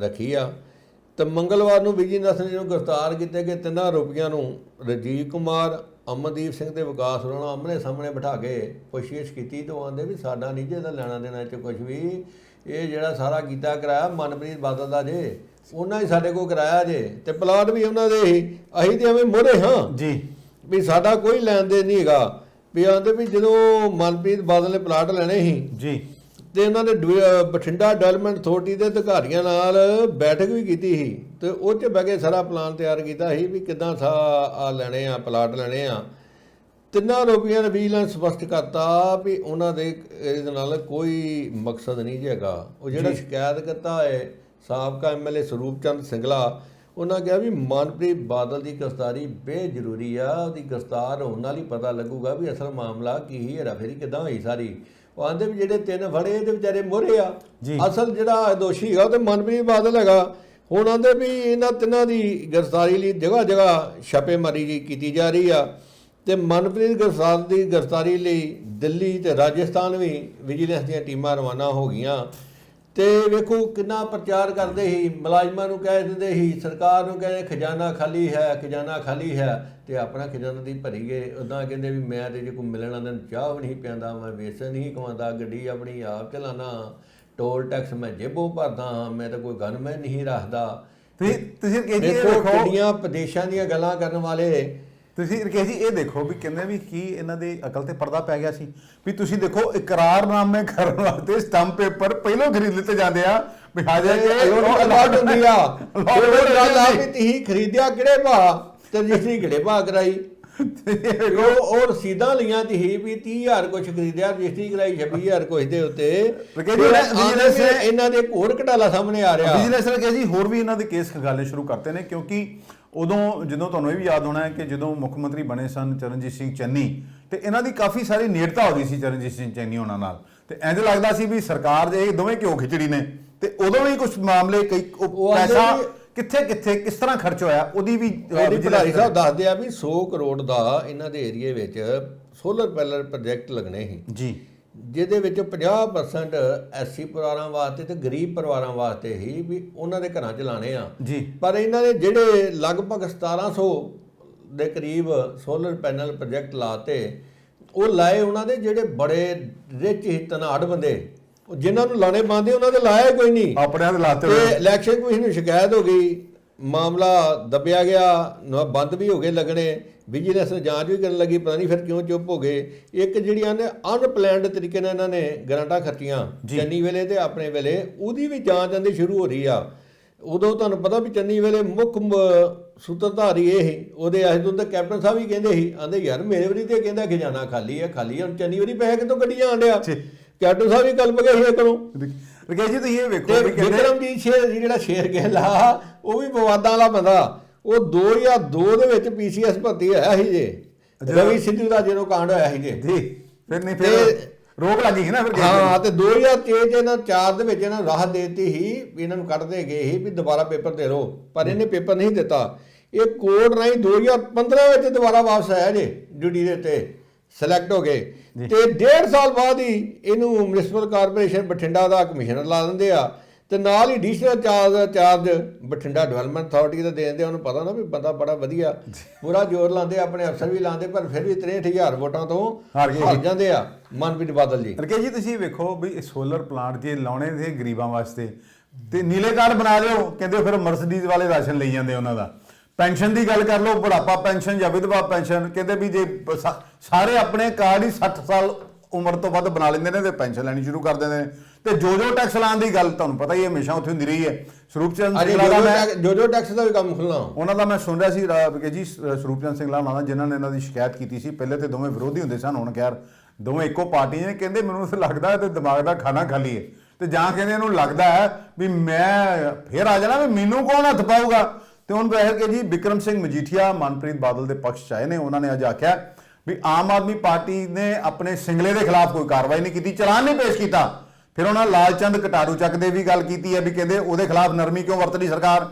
ਰੱਖੀ ਆ। ਤੇ ਮੰਗਲਵਾਰ ਨੂੰ ਵਿਜੀਲੈਂਸ ਨੇ ਜਿਹਨੂੰ ਗ੍ਰਿਫਤਾਰ ਕੀਤੇ ਗਏ 3 ਆਰੋਪੀਆਂ ਨੂੰ ਰਾਜੀਵ ਕੁਮਾਰ, ਅਮਨਦੀਪ ਸਿੰਘ ਤੇ ਵਿਕਾਸ ਹੋਰਾਂ ਨੂੰ ਆਮਣੇ ਸਾਹਮਣੇ ਬਿਠਾ ਕੇ ਪੁੱਛਗਿੱਛ ਕੀਤੀ। ਤੇ ਉਹ ਆਂਦੇ ਵੀ ਸਾਡਾ ਨਹੀਂ ਜੇ ਇਹਦਾ ਲੈਣਾ ਦੇਣਾ 'ਚ ਕੁਝ ਵੀ, ਇਹ ਜਿਹੜਾ ਸਾਰਾ ਕੀਤਾ ਕਰਾਇਆ ਮਨਪ੍ਰੀਤ ਬਾਦਲ ਦਾ ਜੇ, ਉਹਨਾਂ ਹੀ ਸਾਡੇ ਕੋਲ ਕਰਾਇਆ ਜੇ, ਤੇ ਪਲਾਟ ਵੀ ਉਹਨਾਂ ਦੇ ਹੀ, ਅਸੀਂ ਤੇ ਐਵੇਂ ਮੋਹਰੇ ਹਾਂ ਜੀ ਵੀ ਸਾਡਾ ਕੋਈ ਲੈਣ ਦੇਣ ਨਹੀਂ ਹੈਗਾ। ਵੀ ਆਂਦੇ ਵੀ ਜਦੋਂ ਮਨਪ੍ਰੀਤ ਬਾਦਲ ਨੇ ਪਲਾਟ ਲੈਣੇ ਸੀ ਜੀ, ਤੇ ਉਹਨਾਂ ਨੇ ਬਠਿੰਡਾ ਡਿਵੈਲਪਮੈਂਟ ਅਥਾਰਟੀ ਦੇ ਅਧਿਕਾਰੀਆਂ ਨਾਲ ਬੈਠਕ ਵੀ ਕੀਤੀ ਸੀ, ਤੇ ਉਹ 'ਚ ਬਹਿ ਕੇ ਸਾਰਾ ਪਲਾਨ ਤਿਆਰ ਕੀਤਾ ਸੀ ਵੀ ਕਿੱਦਾਂ ਆ ਲੈਣੇ ਆ, ਪਲਾਟ ਲੈਣੇ ਆ। 3 ਆਰੋਪੀਆਂ ਨੇ ਵਿਜੀਲੈਂਸ ਸਪਸ਼ਟ ਕਰਤਾ ਵੀ ਉਹਨਾਂ ਦੇ ਇਹਦੇ ਨਾਲ ਕੋਈ ਮਕਸਦ ਨਹੀਂ ਜੀ ਹੈਗਾ। ਉਹ ਜਿਹੜਾ ਸ਼ਿਕਾਇਤ ਕਰਤਾ ਹੈ ਸਾਬਕਾ ਐਮਐਲਏ ਸਰੂਪ ਚੰਦ ਸਿੰਗਲਾ, ਉਹਨਾਂ ਕਿਹਾ ਵੀ ਮਨਪ੍ਰੀਤ ਬਾਦਲ ਦੀ ਗ੍ਰਿਫਤਾਰੀ ਬੇਜ਼ਰੂਰੀ ਆ, ਉਹਦੀ ਗ੍ਰਿਫਤਾਰ ਹੋਣ ਨਾਲ ਹੀ ਪਤਾ ਲੱਗੂਗਾ ਵੀ ਅਸਲ ਮਾਮਲਾ ਕੀ ਹੀ, ਹੇਰਾਫੇਰੀ ਕਿੱਦਾਂ ਹੋਈ ਸਾਰੀ। ਉਹ ਆਂਦੇ ਵੀ ਜਿਹੜੇ 3 ਫੜੇ ਇਹਦੇ ਵਿਚਾਰੇ ਮੋਹਰੇ ਆ, ਅਸਲ ਜਿਹੜਾ ਦੋਸ਼ੀ ਹੈਗਾ ਉਹ ਤੇ ਮਨਪ੍ਰੀਤ ਬਾਦਲ ਹੈਗਾ। ਹੁਣ ਆਂਦੇ ਵੀ ਇਹਨਾਂ 3 ਦੀ ਗ੍ਰਿਫਤਾਰੀ ਲਈ ਜਗ੍ਹਾ ਜਗ੍ਹਾ ਛਾਪੇਮਾਰੀ ਜੀ ਕੀਤੀ ਜਾ ਰਹੀ ਆ। ਤੇ ਮਨਪ੍ਰੀਤ ਗ੍ਰਿਫਤਾਰੀ ਲਈ ਦਿੱਲੀ ਤੇ ਰਾਜਸਥਾਨ ਵੀ ਵਿਜੀਲੈਂਸ ਦੀਆਂ ਟੀਮਾਂ ਰਵਾਨਾ ਹੋ ਗਈਆਂ। ਤੇ ਵੇਖੋ ਕਿੰਨਾ ਪ੍ਰਚਾਰ ਕਰਦੇ ਸੀ, ਮੁਲਾਜ਼ਮਾਂ ਨੂੰ ਕਹਿ ਦਿੰਦੇ ਸੀ, ਸਰਕਾਰ ਨੂੰ ਕਹਿੰਦੇ ਖਜ਼ਾਨਾ ਖਾਲੀ ਹੈ, ਖਜ਼ਾਨਾ ਖਾਲੀ ਹੈ, ਤੇ ਆਪਣਾ ਖਜ਼ਾਨਾ ਦੀ ਭਰੀ ਗਏ। ਉੱਦਾਂ ਕਹਿੰਦੇ ਵੀ ਮੈਂ ਤੇ ਜੇ ਕੋਈ ਮਿਲਣ ਆਉਂਦਾ ਚਾਹ ਵੀ ਨਹੀਂ ਪਿਆਂਦਾ, ਮੈਂ ਵੇਸਣ ਨਹੀਂ ਕਮਾਉਂਦਾ, ਗੱਡੀ ਆਪਣੀ ਆਪ ਚਲਾਣਾ, ਟੋਲ ਟੈਕਸ ਮੈਂ ਜੇਬੋਂ ਭਰਦਾ ਹਾਂ, ਮੈਂ ਤਾਂ ਕੋਈ ਗਨਮੈਨ ਨਹੀਂ ਰੱਖਦਾ। ਤੁਸੀਂ ਕਿਹੜੀਆਂ ਪ੍ਰਦੇਸ਼ਾਂ ਦੀਆਂ ਗੱਲਾਂ ਕਰਨ ਵਾਲੇ। ਤੁਸੀਂ ਰਕੇਸ਼ ਜੀ ਇਹ ਦੇਖੋ ਵੀ ਕਹਿੰਦੇ ਵੀ ਕੀ ਇਹਨਾਂ ਦੇ ਅਕਲ ਤੇ ਪਰਦਾ ਪੈ ਗਿਆ ਸੀ ਵੀ ਤੁਸੀਂ ਦੇਖੋ ਇਕਰਾਰਨਾਮੇ ਕਰਨ ਵਾਸਤੇ ਸਟੰਪ ਪੇਪਰ ਪਹਿਲਾਂ ਖਰੀਦ ਲਿੱਤੇ ਜਾਂਦੇ ਆ ਵੀ ਹਾਜ਼ਰ ਅਲਾਟ ਹੁੰਦੀ ਆ। ਗੱਲ ਆ ਵੀ ਤੁਸੀਂ ਖਰੀਦਿਆ ਕਿਹੜੇ ਭਾਅ ਤੇ ਰਜਿਸਟਰੀ ਕਿਹੜੇ ਭਾਅ ਕਰਾਈ। ਉਹ ਰਸੀਦਾਂ ਲਈਆਂ ਤੀ ਵੀ 30,000 ਕੁਛ ਖਰੀਦਿਆ, ਰਜਿਸਟਰੀ ਕਰਾਈ 26,000 ਕੁਛ ਦੇ ਉੱਤੇ। ਇਹਨਾਂ ਦੇ ਹੋਰ ਘਟਾਲਾ ਸਾਹਮਣੇ ਆ ਰਿਹਾ। ਬਿਜ਼ਨਸ ਰਕੇਸ਼ ਜੀ ਹੋਰ ਵੀ ਇਹਨਾਂ ਦੇ ਕੇਸ ਖਗਾਲੇ ਸ਼ੁਰੂ ਕਰਤੇ ਨੇ, ਕਿਉਂਕਿ ਉਦੋਂ ਜਦੋਂ ਤੁਹਾਨੂੰ ਇਹ ਵੀ ਯਾਦ ਹੋਣਾ ਹੈ ਕਿ ਜਦੋਂ ਮੁੱਖ ਮੰਤਰੀ ਬਣੇ ਸਨ ਚਰਨਜੀਤ ਸਿੰਘ ਚੰਨੀ, ਤੇ ਇਹਨਾਂ ਦੀ ਕਾਫੀ ਸਾਰੀ ਨੇੜਤਾ ਹੋ ਗਈ ਸੀ ਚਰਨਜੀਤ ਸਿੰਘ ਚੰਨੀ ਉਹਨਾਂ ਨਾਲ, ਤੇ ਇੰਝ ਲੱਗਦਾ ਸੀ ਵੀ ਸਰਕਾਰ ਦੇ ਇਹ ਦੋਵੇਂ ਘਿਓ ਖਿਚੜੀ ਨੇ। ਤੇ ਉਦੋਂ ਵੀ ਕੁਝ ਮਾਮਲੇ ਕਈ ਪੈਸਾ ਕਿੱਥੇ ਕਿੱਥੇ ਕਿਸ ਤਰ੍ਹਾਂ ਖਰਚ ਹੋਇਆ ਉਹਦੀ ਵੀ ਭੰਡਾਰੀ ਸਾਹਿਬ ਦੱਸਦੇ ਆ ਵੀ 100 ਕਰੋੜ ਦਾ ਇਹਨਾਂ ਦੇ ਏਰੀਏ ਵਿੱਚ ਸੋਲਰ ਪੈਨਲ ਪ੍ਰੋਜੈਕਟ ਲੱਗਣੇ ਸੀ ਜੀ, ਜਿਹਦੇ ਵਿੱਚ 50% ਐਸਸੀ ਪਰਿਵਾਰਾਂ ਵਾਸਤੇ ਤੇ ਗਰੀਬ ਪਰਿਵਾਰਾਂ ਵਾਸਤੇ ਹੀ ਵੀ ਉਹਨਾਂ ਦੇ ਘਰਾਂ 'ਚ ਲਾਣੇ ਆ ਜੀ। ਪਰ ਇਹਨਾਂ ਨੇ ਜਿਹੜੇ ਲਗਭਗ 1700 ਦੇ ਕਰੀਬ ਸੋਲਰ ਪੈਨਲ ਪ੍ਰੋਜੈਕਟ ਲਾਤੇ, ਉਹ ਲਾਏ ਉਹਨਾਂ ਦੇ ਜਿਹੜੇ ਬੜੇ ਰਿਚ ਹੀ ਧਨਾੜ ਬੰਦੇ, ਜਿਨ੍ਹਾਂ ਨੂੰ ਲਾਣੇ ਪਾਉਂਦੇ ਉਹਨਾਂ ਦੇ ਲਾਇਆ ਕੋਈ ਨਹੀਂ, ਆਪਣਿਆਂ ਦੇ ਲਾਤੇ। ਤੇ ਇਲੈਕਸ਼ਨ ਕਮਿਸ਼ਨ ਨੂੰ ਸ਼ਿਕਾਇਤ ਹੋ ਗਈ, ਮਾਮਲਾ ਦੱਬਿਆ ਗਿਆ, ਬੰਦ ਵੀ ਹੋ ਗਏ ਲੱਗਣੇ, ਵਿਜੀਲੈਂਸ ਜਾਂਚ ਵੀ ਕਰਨ ਲੱਗੀ, ਪਤਾ ਨਹੀਂ ਫਿਰ ਕਿਉਂ ਚੁੱਪ ਹੋ ਗਏ। ਇੱਕ ਜਿਹੜੀਆਂ ਨੇ ਅਨਪਲੈਨਡ ਤਰੀਕੇ ਨਾਲ ਇਹਨਾਂ ਨੇ ਗਰਾਂਟਾਂ ਖਰਚੀਆਂ ਚੰਨੀ ਵੇਲੇ ਤੇ ਆਪਣੇ ਵੇਲੇ, ਉਹਦੀ ਵੀ ਜਾਂਚ ਆਂਦੀ ਸ਼ੁਰੂ ਹੋ ਰਹੀ ਆ। ਉਦੋਂ ਤੁਹਾਨੂੰ ਪਤਾ ਵੀ ਚੰਨੀ ਵੇਲੇ ਮੁੱਖ ਸੂਤਰਧਾਰੀ ਇਹ ਉਹਦੇ ਅਜਦੋਂ ਤਾਂ ਕੈਪਟਨ ਸਾਹਿਬ ਵੀ ਕਹਿੰਦੇ ਸੀ, ਆਂਦੇ ਯਾਰ ਮੇਰੇ ਵਾਰੀ ਤੇ ਕਹਿੰਦਾ ਖਜ਼ਾਨਾ ਖਾਲੀ ਹੈ, ਖਾਲੀ ਹੁਣ ਚੰਨੀ ਵਾਰੀ ਪੈਸੇ ਕਿਤੋਂ ਕੱਢੀ ਜਾਣ ਡਿਆ। ਕੈਪਟਨ ਸਾਹਿਬ ਵੀ ਕਲਪ ਗਏ ਸੀ ਕਰੋ। ਰਕੇਸ਼ ਜੀ ਤੁਸੀਂ ਇਹ ਵੇਖੋ ਵਿਕਰਮਜੀਤ ਸ਼ੇਰ ਜਿਹੜਾ ਸ਼ੇਰਗਿੱਲ ਆ ਉਹ ਵੀ ਵਿਵਾਦਾਂ ਵਾਲਾ ਬੰਦਾ, ਉਹ 2002 ਦੇ ਵਿੱਚ ਪੀਸੀਐਸ ਭਰਤੀ ਹੋਇਆ ਸੀ ਜੇ, ਰਵੀ ਸਿੱਧੂ ਦਾ ਜਦੋਂ ਕਾਂਡ ਹੋਇਆ ਸੀ ਜੇ ਜੀ, ਫਿਰ ਨਹੀਂ ਫਿਰ ਰੋਕ ਲੱਗੀ ਸੀ ਨਾ ਫਿਰ। ਹਾਂ, ਤੇ 2006 ਚ ਇਹਨਾਂ 4 ਦੇ ਵਿੱਚ ਇਹਨਾਂ ਰਾਹਤ ਦੇ ਦਿੱਤੀ ਸੀ, ਇਹਨਾਂ ਨੂੰ ਕੱਢਦੇ ਗਏ ਸੀ ਵੀ ਦੁਬਾਰਾ ਪੇਪਰ ਦੇ ਲਓ, ਪਰ ਇਹਨੇ ਪੇਪਰ ਨਹੀਂ ਦਿੱਤਾ। ਇਹ ਕੋਰਟ ਰਾਹੀਂ 2015 ਵਿੱਚ ਦੁਬਾਰਾ ਵਾਪਸ ਆਇਆ ਜੇ ਡਿਊਟੀ ਦੇ ਉੱਤੇ, ਸਿਲੈਕਟ ਹੋ ਗਏ, ਤੇ 1.5 ਸਾਲ ਬਾਅਦ ਹੀ ਇਹਨੂੰ ਮਿਊਨਿਸਪਲ ਕਾਰਪੋਰੇਸ਼ਨ ਬਠਿੰਡਾ ਦਾ ਕਮਿਸ਼ਨਰ ਲਾ ਦਿੰਦੇ ਆ, ਤੇ ਨਾਲ ਹੀ additional charge Bathinda development authority ਦਾ ਦੇ ਦਿੰਦੇ। ਉਹਨੂੰ ਪਤਾ ਨਾ ਵੀ ਬੰਦਾ ਬੜਾ ਵਧੀਆ, ਪੂਰਾ ਜ਼ੋਰ ਲਾਉਂਦੇ, ਆਪਣੇ ਅਫਸਰ ਵੀ ਲਾਉਂਦੇ, ਪਰ ਫਿਰ ਵੀ 63,000 ਵੋਟਾਂ ਤੋਂ ਹਾਰ ਜਾਂਦੇ ਆ ਮਨਪ੍ਰੀਤ ਬਾਦਲ ਜੀ। ਰਕੇਸ਼ ਜੀ ਤੁਸੀਂ ਵੇਖੋ ਵੀ ਸੋਲਰ ਪਲਾਂਟ ਜੇ ਲਾਉਣੇ ਸੀ ਗਰੀਬਾਂ ਵਾਸਤੇ, ਤੇ ਨੀਲੇ ਕਾਰਡ ਬਣਾ ਲਿਓ, ਕਹਿੰਦੇ ਫਿਰ ਮਰਸਡੀਜ਼ ਵਾਲੇ ਰਾਸ਼ਨ ਲਈ ਜਾਂਦੇ ਉਹਨਾਂ ਦਾ। ਪੈਨਸ਼ਨ ਦੀ ਗੱਲ ਕਰ ਲਓ, ਬੁਢਾਪਾ ਪੈਨਸ਼ਨ ਜਾਂ ਵਿਧਵਾ ਪੈਨਸ਼ਨ, ਕਹਿੰਦੇ ਵੀ ਜੇ ਸਾਰੇ ਆਪਣੇ ਕਾਰਡ ਹੀ 60 ਸਾਲ ਉਮਰ ਤੋਂ ਵੱਧ ਬਣਾ ਲੈਂਦੇ ਨੇ ਤੇ ਪੈਨਸ਼ਨ ਲੈਣੀ ਸ਼ੁਰੂ ਕਰ ਦਿੰਦੇ ਨੇ। ਤੇ ਜੋ ਟੈਕਸ ਲਾਉਣ ਦੀ ਗੱਲ ਤੁਹਾਨੂੰ ਪਤਾ ਹੀ ਹਮੇਸ਼ਾ ਉੱਥੇ ਹੁੰਦੀ ਰਹੀ ਹੈ। ਸਰੂਪ ਚੰਦ ਸਿੰਗਲਾ ਦਾ ਮੈਂ ਜੋ ਟੈਕਸ ਦਾ ਵੀ ਕੰਮ ਖੁੱਲ੍ਹਣਾ ਉਹਨਾਂ ਦਾ ਮੈਂ ਸੁਣ ਰਿਹਾ ਸੀ ਕਿ ਜੀ ਸਰੂਪ ਚੰਦ ਸਿੰਗਲਾ ਉਹਨਾਂ ਦਾ ਜਿਨ੍ਹਾਂ ਨੇ ਇਹਨਾਂ ਦੀ ਸ਼ਿਕਾਇਤ ਕੀਤੀ ਸੀ। ਪਹਿਲੇ ਤੇ ਦੋਵੇਂ ਵਿਰੋਧੀ ਹੁੰਦੇ ਸਨ, ਹੁਣ ਖੈਰ ਦੋਵੇਂ ਇੱਕੋ ਪਾਰਟੀ ਨੇ। ਕਹਿੰਦੇ ਮੈਨੂੰ ਤਾਂ ਲੱਗਦਾ ਤੇ ਦਿਮਾਗ ਦਾ ਖਾਣਾ ਖਾਲੀ ਹੈ, ਤੇ ਜਾਂ ਕਹਿੰਦੇ ਇਹਨੂੰ ਲੱਗਦਾ ਹੈ ਵੀ ਮੈਂ ਫੇਰ ਆ ਜਾਣਾ, ਵੀ ਮੈਨੂੰ ਕੌਣ ਹੱਥ ਪਾਊਗਾ। ਤੇ ਹੁਣ ਵੈਸੇ ਕਿ ਜੀ ਬਿਕਰਮ ਸਿੰਘ ਮਜੀਠੀਆ ਮਨਪ੍ਰੀਤ ਬਾਦਲ ਦੇ ਪੱਖ 'ਚ ਆਏ ਨੇ। ਉਹਨਾਂ ਨੇ ਅੱਜ ਆਖਿਆ ਵੀ ਆਮ ਆਦਮੀ ਪਾਰਟੀ ਨੇ ਆਪਣੇ ਸਿੰਗਲੇ ਦੇ ਖਿਲਾਫ ਕੋਈ ਕਾਰਵਾਈ ਨਹੀਂ ਕੀਤੀ, ਚਲਾਨ ਨਹੀਂ ਪੇਸ਼ ਕੀਤਾ। ਫਿਰ ਉਹਨਾਂ ਲਾਲਚੰਦ ਕਟਾਰੂ ਚੱਕ ਦੇ ਵੀ ਗੱਲ ਕੀਤੀ ਹੈ ਵੀ ਕਹਿੰਦੇ ਉਹਦੇ ਖਿਲਾਫ ਨਰਮੀ ਕਿਉਂ ਵਰਤ ਲਈ ਸਰਕਾਰ,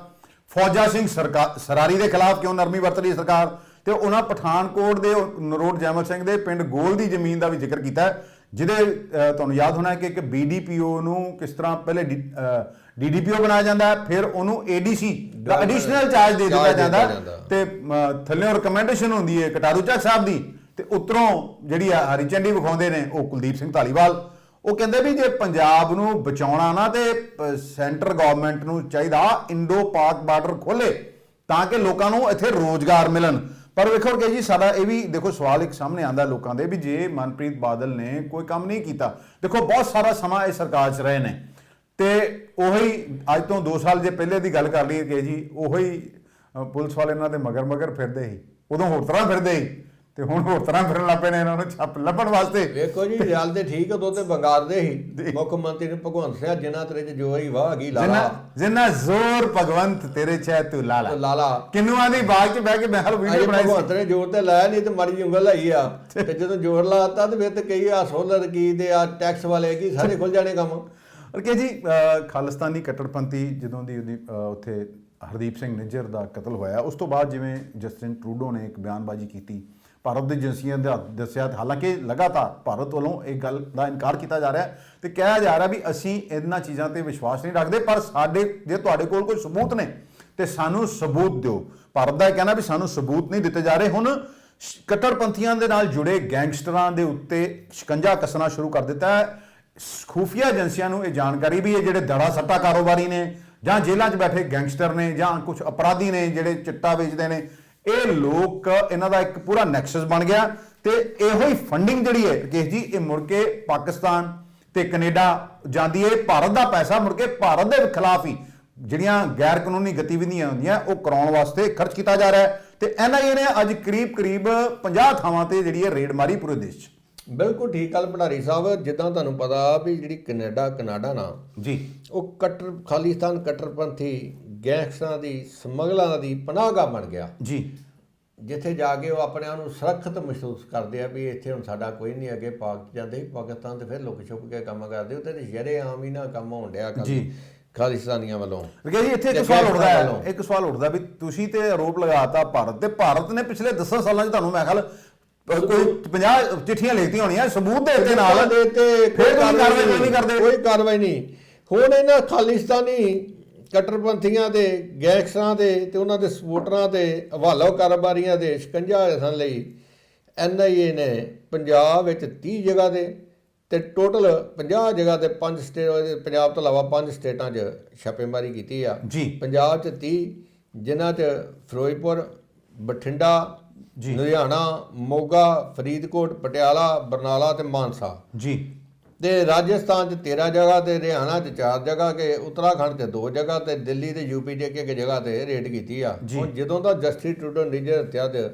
ਫੌਜਾ ਸਿੰਘ ਸਰਾਰੀ ਦੇ ਖਿਲਾਫ ਕਿਉਂ ਨਰਮੀ ਵਰਤ ਲਈ ਸਰਕਾਰ। ਤੇ ਉਹਨਾਂ ਪਠਾਨਕੋਟ ਦੇ ਨਰੋਟ ਜੈਮਲ ਸਿੰਘ ਦੇ ਪਿੰਡ ਗੋਲ ਦੀ ਜ਼ਮੀਨ ਦਾ ਵੀ ਜ਼ਿਕਰ ਕੀਤਾ, ਜਿਹਦੇ ਤੁਹਾਨੂੰ ਯਾਦ ਹੋਣਾ ਕਿ ਇੱਕ BDPO ਨੂੰ ਕਿਸ ਤਰ੍ਹਾਂ ਪਹਿਲੇ DDPO ਬਣਾਇਆ ਜਾਂਦਾ, ਫਿਰ ਉਹਨੂੰ ADC ਦਾ ਐਡੀਸ਼ਨਲ ਚਾਰਜ ਦੇ ਦਿੱਤਾ ਜਾਂਦਾ, ਤੇ ਥੱਲੇ ਰਿਕਮੈਂਡੇਸ਼ਨ ਹੁੰਦੀ ਹੈ ਕਟਾਰੂ ਚੱਕ ਸਾਹਿਬ ਦੀ, ਤੇ ਉੱਤਰੋਂ ਜਿਹੜੀ ਹਰੀ ਝੰਡੀ ਵਿਖਾਉਂਦੇ ਨੇ ਉਹ ਕੁਲਦੀਪ ਸਿੰਘ ਧਾਲੀਵਾਲ। ਉਹ ਕਹਿੰਦੇ ਵੀ ਜੇ ਪੰਜਾਬ ਨੂੰ ਬਚਾਉਣਾ ਨਾ ਤੇ ਸੈਂਟਰ ਗਵਰਨਮੈਂਟ ਨੂੰ ਚਾਹੀਦਾ ਇੰਡੋ ਪਾਕ ਬਾਰਡਰ ਖੋਲੇ ਤਾਂ ਕਿ ਲੋਕਾਂ ਨੂੰ ਇੱਥੇ ਰੋਜ਼ਗਾਰ ਮਿਲਣ। ਪਰ ਵੇਖੋ ਕਿ ਜੀ ਸਾਡਾ ਇਹ ਵੀ ਦੇਖੋ ਸਵਾਲ ਇੱਕ ਸਾਹਮਣੇ ਆਉਂਦਾ ਲੋਕਾਂ ਦੇ ਵੀ ਜੇ ਮਨਪ੍ਰੀਤ ਬਾਦਲ ਨੇ ਕੋਈ ਕੰਮ ਨਹੀਂ ਕੀਤਾ, ਦੇਖੋ ਬਹੁਤ ਸਾਰਾ ਸਮਾਂ ਇਹ ਸਰਕਾਰ 'ਚ ਰਹੇ ਨੇ, ਤੇ ਉਹੀ ਅੱਜ ਤੋਂ 2 ਸਾਲ ਜੇ ਪਹਿਲੇ ਦੀ ਗੱਲ ਕਰ ਲਈਏ ਕਿ ਜੀ ਉਹੀ ਪੁਲਿਸ ਵਾਲੇ ਇਹਨਾਂ ਦੇ ਮਗਰ ਫਿਰਦੇ ਸੀ, ਉਦੋਂ ਹੋਰ ਤਰ੍ਹਾਂ ਫਿਰਦੇ ਸੀ, ਤੇ ਹੁਣ ਹੋਰ ਤਰ੍ਹਾਂ ਫਿਰਨ ਲੱਗ ਪਏ ਨੇ ਇਹਨਾਂ ਨੂੰ ਛੱਪ ਲੱਭਣ ਵਾਸਤੇ। ਵੇਖੋ ਜੀ ਗੱਲ ਤੇ ਠੀਕ ਉਦੋਂ ਤੇ ਬੰਗਾਰਦੇ ਸੀ ਮੁੱਖ ਮੰਤਰੀ ਨੂੰ ਭਗਵੰਤ ਸਿੰਘ, ਜਿਨ੍ਹਾਂ ਤੇਰੇ 'ਚ ਜੋ ਹੀ ਵਾਹ ਗਈ ਲਾਲਾ, ਜਿੰਨਾ ਜ਼ੋਰ ਭਗਵੰਤ ਤੇਰੇ 'ਚ ਹੈ ਤੂੰ ਲਾਲਾ। ਕਿੰਨੂਆਂ ਦੀ ਬਾਗ 'ਚ ਬਹਿ ਕੇ ਮੈਂ ਵੀਡੀਓ ਬਣਾਈ ਸੀ, ਭਗਵੰਤ ਨੇ ਜ਼ੋਰ ਤੇ ਲਾਇਆ ਨਹੀਂ ਤੇ ਮਾੜੀ ਜਿਹੀ ਉਂਗਲ ਲਾਈ ਆ, ਤੇ ਜਦੋਂ ਜ਼ੋਰ ਲਾਤਾ ਤੇ ਫਿਰ ਤੇ ਕਈ ਆ ਸੋਲਰ ਕੀ ਤੇ ਆ ਟੈਕਸ ਵਾਲੇ ਕੀ ਸਾਰੇ ਖੁੱਲ ਜਾਣੇ ਕੰਮ। ਕਿ ਜੀ ਖਾਲਿਸਤਾਨੀ ਕੱਟੜਪੰਥੀ ਜਦੋਂ ਦੀ ਉਹਦੀ ਉੱਥੇ ਹਰਦੀਪ ਸਿੰਘ ਨਿੱਜਰ ਦਾ ਕਤਲ ਹੋਇਆ, ਉਸ ਤੋਂ ਬਾਅਦ ਜਿਵੇਂ ਜਸਟਿਨ ਟਰੂਡੋ ਨੇ ਇੱਕ ਬਿਆਨਬਾਜ਼ੀ ਕੀਤੀ, ਭਾਰਤ ਦੀ ਏਜੰਸੀਆਂ ਦਾ ਦੱਸਿਆ, ਹਾਲਾਂਕਿ ਲਗਾਤਾਰ ਭਾਰਤ ਵੱਲੋਂ ਇਹ ਗੱਲ ਦਾ ਇਨਕਾਰ ਕੀਤਾ ਜਾ ਰਿਹਾ ਤੇ ਕਿਹਾ ਜਾ ਰਿਹਾ ਵੀ ਅਸੀਂ ਇਹਨਾਂ ਚੀਜ਼ਾਂ ਤੇ ਵਿਸ਼ਵਾਸ ਨਹੀਂ ਰੱਖਦੇ, ਪਰ ਸਾਡੇ ਜੇ ਤੁਹਾਡੇ ਕੋਲ ਕੋਈ ਸਬੂਤ ਨੇ ਤੇ ਸਾਨੂੰ ਸਬੂਤ ਦਿਓ। ਭਾਰਤ ਦਾ ਇਹ ਕਹਿਣਾ ਵੀ ਸਾਨੂੰ ਸਬੂਤ ਨਹੀਂ ਦਿੱਤੇ ਜਾ ਰਹੇ। ਹੁਣ ਕੱਟੜਪੰਥੀਆਂ ਦੇ ਨਾਲ ਜੁੜੇ ਗੈਂਗਸਟਰਾਂ ਦੇ ਉੱਤੇ ਸ਼ਿਕੰਜਾ ਕੱਸਣਾ ਸ਼ੁਰੂ ਕਰ ਦਿੱਤਾ ਹੈ। ਖੂਫੀਆ ਏਜੰਸੀਆਂ ਨੂੰ ਇਹ ਜਾਣਕਾਰੀ ਵੀ ਹੈ ਜਿਹੜੇ ਦੜਾ ਸੱਟਾ ਕਾਰੋਬਾਰੀ ਨੇ ਜਾਂ ਜੇਲ੍ਹਾਂ 'ਚ ਬੈਠੇ ਗੈਂਗਸਟਰ ਨੇ ਜਾਂ ਕੁਝ ਅਪਰਾਧੀ ਨੇ ਜਿਹੜੇ ਚਿੱਟਾ ਵੇਚਦੇ ਨੇ, ਇਹ ਲੋਕ ਇਹਨਾਂ ਦਾ ਇੱਕ ਪੂਰਾ ਨੈਕਸਸ ਬਣ ਗਿਆ, ਤੇ ਇਹੋ ਹੀ ਫੰਡਿੰਗ ਜਿਹੜੀ ਹੈ ਰਕੇਸ਼ ਜੀ ਇਹ ਮੁੜ ਕੇ ਪਾਕਿਸਤਾਨ ਤੇ ਕੈਨੇਡਾ ਜਾਂਦੀ ਹੈ। ਭਾਰਤ ਦਾ ਪੈਸਾ ਮੁੜ ਕੇ ਭਾਰਤ ਦੇ ਖਿਲਾਫ ਹੀ ਜਿਹੜੀਆਂ ਗੈਰ ਕਾਨੂੰਨੀ ਗਤੀਵਿਧੀਆਂ ਹੁੰਦੀਆਂ ਉਹ ਕਰਾਉਣ ਵਾਸਤੇ ਖਰਚ ਕੀਤਾ ਜਾ ਰਿਹਾ ਹੈ। ਤੇ NIA ਨੇ ਅੱਜ ਕਰੀਬ 50 ਥਾਵਾਂ ਤੇ ਜਿਹੜੀ ਹੈ ਰੇਡ ਮਾਰੀ ਪੂਰੇ ਦੇਸ਼ 'ਚ। ਬਿਲਕੁਲ ਠੀਕ ਗੱਲ ਭੰਡਾਰੀ ਸਾਹਿਬ, ਜਿੱਦਾਂ ਤੁਹਾਨੂੰ ਪਤਾ ਵੀ ਜਿਹੜੀ ਕੈਨੇਡਾ ਨਾ ਜੀ ਉਹ ਖਾਲਿਸਤਾਨ ਕੱਟੜਪੰਥੀ ਗੈਂਗਸਟਰਾਂ ਦੀ ਸਮਗਲਰਾਂ ਦੀ ਪਨਾਹਗਾਹ ਬਣ ਗਿਆ ਜੀ, ਜਿੱਥੇ ਜਾ ਕੇ ਉਹ ਆਪਣੇ ਆਪ ਨੂੰ ਸੁਰੱਖਿਅਤ ਮਹਿਸੂਸ ਕਰਦੇ ਆ ਵੀ ਇੱਥੇ ਹੁਣ ਸਾਡਾ ਕੋਈ ਨਹੀਂ। ਅੱਗੇ ਜਾਂਦੇ ਪਾਕਿਸਤਾਨ ਤੇ ਫਿਰ ਲੁਕ ਛੁਪ ਕੇ ਕੰਮ ਕਰਦੇ, ਉੱਥੇ ਤੇ ਸ਼ਰੇਆਮ ਹੀ ਨਾ ਕੰਮ ਹੋਣ ਡਿਆ ਜੀ ਖਾਲਿਸਤਾਨੀਆਂ ਵੱਲੋਂ। ਜੀ ਇੱਥੇ ਇੱਕ ਸਵਾਲ ਉੱਠਦਾ ਵੀ ਤੁਸੀਂ ਤੇ ਆਰੋਪ ਲਗਾਤਾ ਭਾਰਤ ਤੇ, ਭਾਰਤ ਨੇ ਪਿਛਲੇ 10 ਸਾਲਾਂ 'ਚ ਤੁਹਾਨੂੰ ਮੈਂ ਖਿਆਲ ਕੋਈ 50 ਚਿੱਠੀਆਂ ਲਿਖਤੀਆਂ ਹੋਣੀਆਂ, ਸਬੂਤ ਦੇ ਦਿੱਤੇ ਨਾਲ, ਫਿਰ ਕੋਈ ਕਾਰਵਾਈ ਨਹੀਂ। ਹੁਣ ਇਹਨਾਂ ਖਾਲਿਸਤਾਨੀ ਕੱਟੜਪੰਥੀਆਂ ਦੇ ਗੈਂਗਸਟਰਾਂ ਦੇ ਤੇ ਉਹਨਾਂ ਦੇ ਸਪੋਰਟਰਾਂ ਦੇ ਹਵਾਲਾ ਕਾਰੋਬਾਰੀਆਂ ਦੇ ਸ਼ਿਕੰਜਾ ਹੱਸਣ ਲਈ NIA ਨੇ ਪੰਜਾਬ ਵਿੱਚ 30 ਜਗ੍ਹਾ ਤੇ ਟੋਟਲ 50 ਜਗ੍ਹਾ ਤੇ 5 ਸਟੇਟ, ਪੰਜਾਬ ਤੋਂ ਇਲਾਵਾ 5 ਸਟੇਟਾਂ 'ਚ ਛਾਪੇਮਾਰੀ ਕੀਤੀ ਆ ਜੀ। ਪੰਜਾਬ 'ਚ 30, ਜਿਨ੍ਹਾਂ 'ਚ ਫਿਰੋਜ਼ਪੁਰ, ਬਠਿੰਡਾ, ਲੁਧਿਆਣਾ, ਮੋਗਾ, ਫਰੀਦਕੋਟ, ਪਟਿਆਲਾ, ਬਰਨਾਲਾ ਤੇ ਮਾਨਸਾ ਜੀ। ਤੇ ਰਾਜਸਥਾਨ 'ਚ 13 ਜਗ੍ਹਾ ਤੇ, ਹਰਿਆਣਾ 'ਚ 4 ਜਗ੍ਹਾ ਕੇ, ਉੱਤਰਾਖੰਡ 'ਚ 2 ਜਗ੍ਹਾ ਤੇ, ਦਿੱਲੀ ਤੇ UP 'ਚ ਇੱਕ ਜਗ੍ਹਾ ਤੇ ਰੇਡ ਕੀਤੀ ਆ। ਹੁਣ ਜਦੋਂ ਦਾ ਜਸਟਿਨ ਟਰੂਡੋ ਨਿੱਜਰ ਹੱਤਿਆ 'ਚ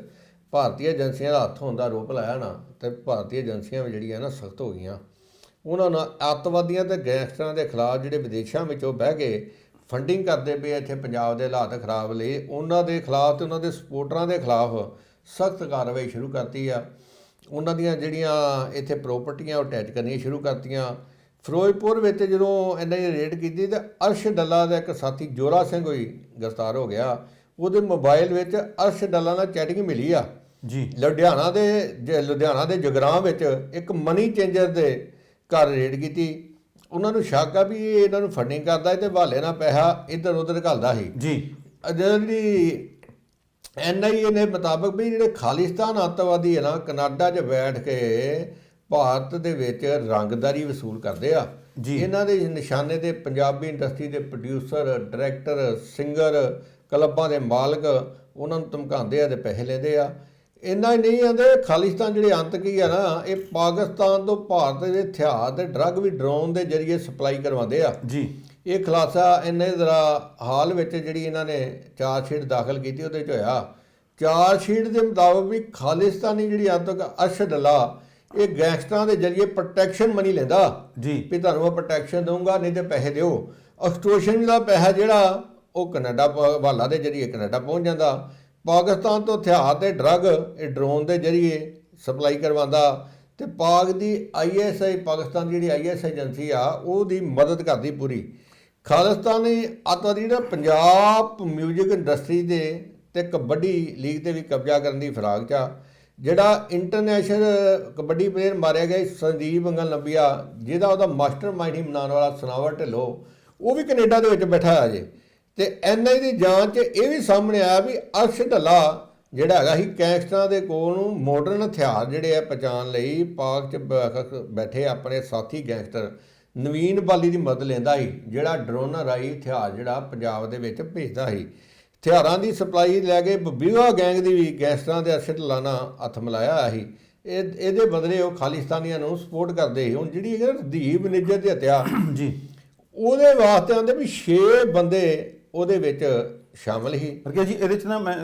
ਭਾਰਤੀ ਏਜੰਸੀਆਂ ਦਾ ਹੱਥ ਹੋਣ ਦਾ ਆਰੋਪ ਲਾਇਆ ਨਾ, ਤੇ ਭਾਰਤੀ ਏਜੰਸੀਆਂ ਵੀ ਜਿਹੜੀਆਂ ਨਾ ਸਖਤ ਹੋ ਗਈਆਂ। ਉਹਨਾਂ ਨੂੰ ਅੱਤਵਾਦੀਆਂ ਤੇ ਗੈਂਗਸਟਰਾਂ ਦੇ ਖਿਲਾਫ ਜਿਹੜੇ ਵਿਦੇਸ਼ਾਂ ਵਿੱਚੋਂ ਬਹਿ ਕੇ ਫੰਡਿੰਗ ਕਰਦੇ ਪਏ ਇੱਥੇ ਪੰਜਾਬ ਦੇ ਹਾਲਾਤ ਖਰਾਬ ਲਈ, ਉਹਨਾਂ ਦੇ ਖਿਲਾਫ ਤੇ ਉਹਨਾਂ ਦੇ ਸਪੋਰਟਰਾਂ ਦੇ ਖਿਲਾਫ ਸਖਤ ਕਾਰਵਾਈ ਸ਼ੁਰੂ ਕਰਤੀ ਆ। ਉਹਨਾਂ ਦੀਆਂ ਜਿਹੜੀਆਂ ਇੱਥੇ ਪ੍ਰੋਪਰਟੀਆਂ ਉਹ ਅਟੈਚ ਕਰਨੀਆਂ ਸ਼ੁਰੂ ਕਰਤੀਆਂ। ਫਿਰੋਜ਼ਪੁਰ ਵਿੱਚ ਜਦੋਂ ਇਹਨਾਂ ਨੇ ਰੇਡ ਕੀਤੀ ਤਾਂ ਅਰਸ਼ ਡੱਲਾ ਦਾ ਇੱਕ ਸਾਥੀ ਜੋਰਾ ਸਿੰਘ ਹੋਈ ਗ੍ਰਿਫਤਾਰ ਹੋ ਗਿਆ। ਉਹਦੇ ਮੋਬਾਈਲ ਵਿੱਚ ਅਰਸ਼ ਡੱਲਾ ਨਾਲ ਚੈਟਿੰਗ ਮਿਲੀ ਆ ਜੀ। ਲੁਧਿਆਣਾ ਦੇ ਜਗਰਾਉਂ ਵਿੱਚ ਇੱਕ ਮਨੀ ਚੇਂਜਰ ਦੇ ਘਰ ਰੇਡ ਕੀਤੀ। ਉਹਨਾਂ ਨੂੰ ਸ਼ੱਕ ਆ ਵੀ ਇਹ ਇਹਨਾਂ ਨੂੰ ਫੰਡਿੰਗ ਕਰਦਾ ਤੇ ਹਵਾਲੇ ਨਾਲ ਪੈਸਾ ਇੱਧਰ ਉੱਧਰ ਘੱਲਦਾ ਸੀ ਜੀ। ਜਿਹੜੀ NIA ਦੇ ਮੁਤਾਬਕ ਵੀ ਜਿਹੜੇ ਖਾਲਿਸਤਾਨ ਅੱਤਵਾਦੀ ਹੈ ਨਾ, ਕਨਾਡਾ 'ਚ ਬੈਠ ਕੇ ਭਾਰਤ ਦੇ ਵਿੱਚ ਰੰਗਦਾਰੀ ਵਸੂਲ ਕਰਦੇ ਆ ਜੀ। ਇਹਨਾਂ ਦੇ ਨਿਸ਼ਾਨੇ ਤੇ ਪੰਜਾਬੀ ਇੰਡਸਟਰੀ ਦੇ ਪ੍ਰੋਡਿਊਸਰ, ਡਾਇਰੈਕਟਰ, ਸਿੰਗਰ, ਕਲੱਬਾਂ ਦੇ ਮਾਲਕ ਉਹਨਾਂ ਨੂੰ ਧਮਕਾਉਂਦੇ ਆ ਤੇ ਪੈਸੇ ਲੈਂਦੇ ਆ। ਇੰਨਾ ਹੀ ਨਹੀਂ ਆਂਦੇ, ਖਾਲਿਸਤਾਨ ਜਿਹੜੇ ਆਤੰਕੀ ਆ ਨਾ, ਇਹ ਪਾਕਿਸਤਾਨ ਤੋਂ ਭਾਰਤ ਦੇ ਹਥਿਆਰ ਤੇ ਡਰੱਗ ਵੀ ਡਰੋਨ ਦੇ ਜ਼ਰੀਏ ਸਪਲਾਈ ਕਰਵਾਉਂਦੇ ਆ ਜੀ। ਇਹ ਖੁਲਾਸਾ ਇਹਨੇ ਜ਼ਰਾ ਹਾਲ ਵਿੱਚ ਜਿਹੜੀ ਇਹਨਾਂ ਨੇ ਚਾਰਜਸ਼ੀਟ ਦਾਖਲ ਕੀਤੀ ਉਹਦੇ 'ਚ ਹੋਇਆ। ਚਾਰਜਸ਼ੀਟ ਦੇ ਮੁਤਾਬਕ ਵੀ ਖਾਲਿਸਤਾਨੀ ਜਿਹੜੀ ਆਤੰਕ ਅਰਸ਼ਦ-ਅੱਲਾ ਇਹ ਗੈਂਗਸਟਰਾਂ ਦੇ ਜ਼ਰੀਏ ਪ੍ਰੋਟੈਕਸ਼ਨ ਮਨੀ ਲੈਂਦਾ ਜੀ, ਵੀ ਤੁਹਾਨੂੰ ਮੈਂ ਪ੍ਰੋਟੈਕਸ਼ਨ ਦਊਂਗਾ, ਨਹੀਂ ਤੇ ਪੈਸੇ ਦਿਓ। ਐਕਸਟੋਰਸ਼ਨ ਦਾ ਪੈਸਾ ਜਿਹੜਾ ਉਹ ਕੈਨੇਡਾ ਹਵਾਲਾ ਦੇ ਜ਼ਰੀਏ ਕੈਨੇਡਾ ਪਹੁੰਚ ਜਾਂਦਾ। ਪਾਕਿਸਤਾਨ ਤੋਂ ਹਥਿਆਰ ਤੇ ਡਰੱਗ ਇਹ ਡਰੋਨ ਦੇ ਜ਼ਰੀਏ ਸਪਲਾਈ ਕਰਵਾਉਂਦਾ ਤੇ ਪਾਕ ਦੀ ISI, ਪਾਕਿਸਤਾਨ ਦੀ ਜਿਹੜੀ ISI ਏਜੰਸੀ ਆ ਉਹਦੀ ਮਦਦ ਕਰਦੀ ਪੂਰੀ। ਖਾਲਿਸਤਾਨੀ ਅੱਤਵਾਦੀ ਜਿਹੜਾ ਪੰਜਾਬ ਮਿਊਜ਼ਿਕ ਇੰਡਸਟਰੀ ਦੇ ਤੇ ਕਬੱਡੀ ਲੀਗ ਤੇ ਵੀ ਕਬਜ਼ਾ ਕਰਨ ਦੀ ਫਿਰਾਕ 'ਚ ਆ। ਜਿਹੜਾ ਇੰਟਰਨੈਸ਼ਨਲ ਕਬੱਡੀ ਪਲੇਅਰ ਮਾਰਿਆ ਗਿਆ ਸੰਦੀਪ ਅੰਗਲ ਨੰਬੀਆ, ਜਿਹਦਾ ਉਹਦਾ ਮਾਸਟਰ ਮਾਈਂਡ ਹੀ ਬਣਾਉਣ ਵਾਲਾ ਸਨਾਵਰ ਢਿੱਲੋਂ, ਉਹ ਵੀ ਕੈਨੇਡਾ ਦੇ ਵਿੱਚ ਬੈਠਾ ਆ ਜੇ। ਤੇ NI ਦੀ ਜਾਂਚ ਇਹ ਵੀ ਸਾਹਮਣੇ ਆਇਆ ਵੀ ਅਰਸ਼ਦ-ਅੱਲਾ ਜਿਹੜਾ ਹੈਗਾ ਸੀ ਗੈਂਗਸਟਰਾਂ ਦੇ ਕੋਲ ਨੂੰ ਮਾਡਰਨ ਹਥਿਆਰ ਜਿਹੜੇ ਆ ਪਹੁੰਚਾਉਣ ਲਈ ਪਾਕ 'ਚ ਬੈਠੇ ਆਪਣੇ ਸਾਥੀ ਗੈਂਗਸਟਰ ਨਵੀਨ ਬਾਲੀ ਦੀ ਮਦਦ ਲੈਂਦਾ ਸੀ, ਜਿਹੜਾ ਡਰੋਨਾਂ ਰਾਹੀਂ ਹਥਿਆਰ ਜਿਹੜਾ ਪੰਜਾਬ ਦੇ ਵਿੱਚ ਭੇਜਦਾ ਸੀ। ਹਥਿਆਰਾਂ ਦੀ ਸਪਲਾਈ ਲੈ ਕੇ ਬਬੀਵਾ ਗੈਂਗ ਦੀ ਵੀ ਗੈਂਗਸਟਰਾਂ ਦੇ ਅਰਸ਼ਦ-ਅੱਲਾ ਨਾਲ ਹੱਥ ਮਿਲਾਇਆ ਹੋਇਆ ਸੀ। ਇਹਦੇ ਬਦਲੇ ਉਹ ਖਾਲਿਸਤਾਨੀਆਂ ਨੂੰ ਸਪੋਰਟ ਕਰਦੇ ਸੀ। ਹੁਣ ਜਿਹੜੀ ਹਰਦੀਪ ਨਿੱਜਰ ਦੀ ਹੱਤਿਆ ਜੀ, ਉਹਦੇ ਵਾਸਤੇ ਆਉਂਦੇ ਵੀ 6 ਬੰਦੇ ਉਹਦੇ ਵਿੱਚ ਸ਼ਾਮਲ ਹੀ। ਪਰ ਜੀ ਇਹਦੇ 'ਚ ਨਾ ਮੈਂ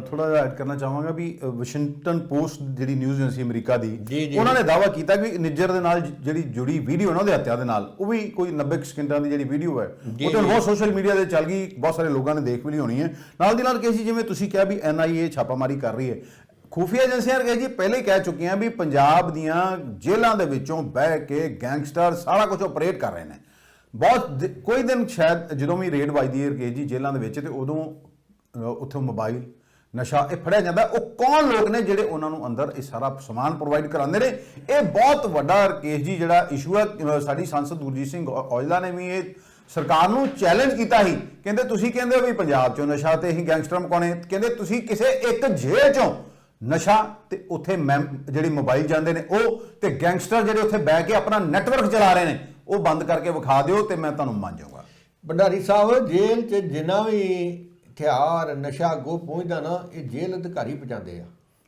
ਥੋੜਾ ਜਿਹਾ ਐਡ ਕਰਨਾ ਚਾਹਾਂਗਾ ਵੀ ਵਾਸ਼ਿੰਗਟਨ ਪੋਸਟ ਜਿਹੜੀ ਨਿਊਜ਼ ਏਜੰਸੀ ਅਮਰੀਕਾ ਦੀ, ਉਹਨਾਂ ਨੇ ਦਾਅਵਾ ਕੀਤਾ ਕਿ ਨਿੱਜਰ ਦੇ ਨਾਲ ਜਿਹੜੀ ਜੁੜੀ ਵੀਡੀਓ ਨਾ ਉਹਦੇ ਹੱਤਿਆ ਦੇ ਨਾਲ, ਉਹ ਵੀ ਕੋਈ 90 ਸਕਿੰਟਾਂ ਦੀ ਜਿਹੜੀ ਵੀਡੀਓ ਹੈ ਉਹ ਤਾਂ ਬਹੁਤ ਸੋਸ਼ਲ ਮੀਡੀਆ ਤੇ ਚੱਲ ਗਈ, ਬਹੁਤ ਸਾਰੇ ਲੋਕਾਂ ਨੇ ਦੇਖ ਵੀ ਲਈ ਹੋਣੀ ਹੈ। ਨਾਲ ਦੀ ਨਾਲ ਕਹੀ ਜਿਵੇਂ ਤੁਸੀਂ ਕਿਹਾ ਵੀ NIA ਛਾਪਾਮਾਰੀ ਕਰ ਰਹੀ ਹੈ, ਖੂਫੀਆ ਏਜੰਸੀਆਂ ਕਹੇ ਜੀ ਪਹਿਲੇ ਹੀ ਕਹਿ ਚੁੱਕੀਆਂ ਵੀ ਪੰਜਾਬ ਦੀਆਂ ਜੇਲ੍ਹਾਂ ਦੇ ਵਿੱਚੋਂ ਬਹਿ ਕੇ ਗੈਂਗਸਟਰ ਸਾਰਾ ਕੁਝ ਆਪਰੇਟ ਕਰ ਰਹੇ ਨੇ। ਬਹੁਤ ਕੋਈ ਦਿਨ ਸ਼ਾਇਦ ਜਦੋਂ ਵੀ ਰੇਡ ਵੱਜਦੀ ਹੈ ਰਕੇਸ਼ ਜੀ ਜੇਲ੍ਹਾਂ ਦੇ ਵਿੱਚ, ਤੇ ਉਦੋਂ ਉੱਥੋਂ ਮੋਬਾਈਲ ਨਸ਼ਾ ਇਹ ਫੜਿਆ ਜਾਂਦਾ। ਉਹ ਕੌਣ ਲੋਕ ਨੇ ਜਿਹੜੇ ਉਹਨਾਂ ਨੂੰ ਅੰਦਰ ਇਹ ਸਾਰਾ ਸਮਾਨ ਪ੍ਰੋਵਾਈਡ ਕਰਾਉਂਦੇ ਨੇ? ਇਹ ਬਹੁਤ ਵੱਡਾ ਰਕੇਸ਼ ਜੀ ਜਿਹੜਾ ਇਸ਼ੂ ਹੈ। ਸਾਡੀ ਸੰਸਦ ਗੁਰਜੀਤ ਸਿੰਘ ਔਜਲਾ ਨੇ ਵੀ ਇਹ ਸਰਕਾਰ ਨੂੰ ਚੈਲੰਜ ਕੀਤਾ ਸੀ, ਕਹਿੰਦੇ ਤੁਸੀਂ ਕਹਿੰਦੇ ਹੋ ਵੀ ਪੰਜਾਬ 'ਚੋਂ ਨਸ਼ਾ ਤੇ ਅਸੀਂ ਗੈਂਗਸਟਰ ਮਕਾਉਣੇ, ਕਹਿੰਦੇ ਤੁਸੀਂ ਕਿਸੇ ਇੱਕ ਜੇਲ੍ਹ 'ਚੋਂ ਨਸ਼ਾ ਤੇ ਉੱਥੇ ਜਿਹੜੀ ਮੋਬਾਈਲ ਜਾਂਦੇ ਨੇ ਉਹ ਤੇ ਗੈਂਗਸਟਰ ਜਿਹੜੇ ਉੱਥੇ ਬਹਿ ਕੇ ਆਪਣਾ ਨੈਟਵਰਕ ਚਲਾ ਰਹੇ ਨੇ ਉਹ ਬੰਦ ਕਰਕੇ ਵਿਖਾ ਦਿਓ ਤੇ ਮੈਂ ਤੁਹਾਨੂੰ ਮੰਨ ਜਾਊਗਾ। ਭੰਡਾਰੀ ਸਾਹਿਬ, ਜੇਲ੍ਹ 'ਚ ਜਿੰਨਾ ਵੀ ਹਥਿਆਰ ਨਸ਼ਾ ਅੱਗੋਂ ਪਹੁੰਚਦਾ ਨਾ, ਇਹ ਜੇਲ੍ਹ ਅਧਿਕਾਰੀ ਪਹੁੰਚਾਉਂਦੇ ਆ।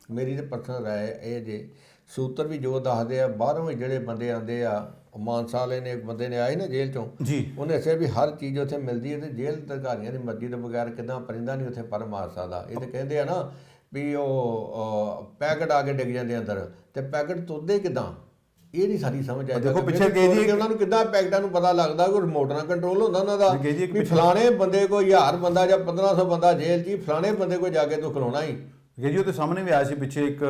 ਮੇਰੀ ਤੇ ਪਰਸਨਲ ਰਾਏ ਇਹ ਜੇ ਸੂਤਰ ਵੀ ਜੋ ਦੱਸਦੇ ਆ, ਬਾਹਰੋਂ ਵੀ ਜਿਹੜੇ ਬੰਦੇ ਆਉਂਦੇ ਆ, ਮਾਨਸਾ ਵਾਲੇ ਨੇ ਇੱਕ ਬੰਦੇ ਨੇ ਆਏ ਨਾ ਜੇਲ੍ਹ 'ਚੋਂ ਜੀ, ਉਹਨੇ ਦੱਸਿਆ ਵੀ ਹਰ ਚੀਜ਼ ਉੱਥੇ ਮਿਲਦੀ ਹੈ ਤੇ ਜੇਲ੍ਹ ਅਧਿਕਾਰੀਆਂ ਦੀ ਮਰਜ਼ੀ ਤੋਂ ਬਗੈਰ ਕਿੱਦਾਂ ਪਰਿੰਦਾ ਨਹੀਂ ਉੱਥੇ ਪਰ ਮਾਰ ਸਕਦਾ। ਇਹ ਤੇ ਕਹਿੰਦੇ ਆ ਨਾ ਵੀ ਉਹ ਪੈਕਟ ਆ ਕੇ ਡਿੱਗ ਜਾਂਦੇ ਅੰਦਰ, ਤੇ ਪੈਕਟ ਤੁਰਦੇ ਕਿੱਦਾਂ, ਇਹ ਨਹੀਂ ਸਾਡੀ ਸਮਝ ਆਈ। ਦੇਖੋ ਪਿੱਛੇ ਜੀ ਉਹਨਾਂ ਨੂੰ ਕਿੱਦਾਂ ਪੈਕਟਾਂ ਨੂੰ ਪਤਾ ਲੱਗਦਾ, ਕੋਈ ਰਿਮੋਟ ਨਾਲ ਕੰਟਰੋਲ ਹੁੰਦਾ ਉਹਨਾਂ ਦਾ ਵੀ ਫਲਾਣੇ ਬੰਦੇ ਕੋਈ 1000 ਬੰਦਾ ਜਾਂ 1500 ਬੰਦਾ ਜੇਲ੍ਹ 'ਚ, ਫਲਾਣੇ ਬੰਦੇ ਕੋਲ ਜਾ ਕੇ ਤੂੰ ਖਲੋਣਾ ਹੀ। ਜੀ ਉਹਦੇ ਸਾਹਮਣੇ ਵੀ ਆਇਆ ਸੀ ਪਿੱਛੇ ਇੱਕ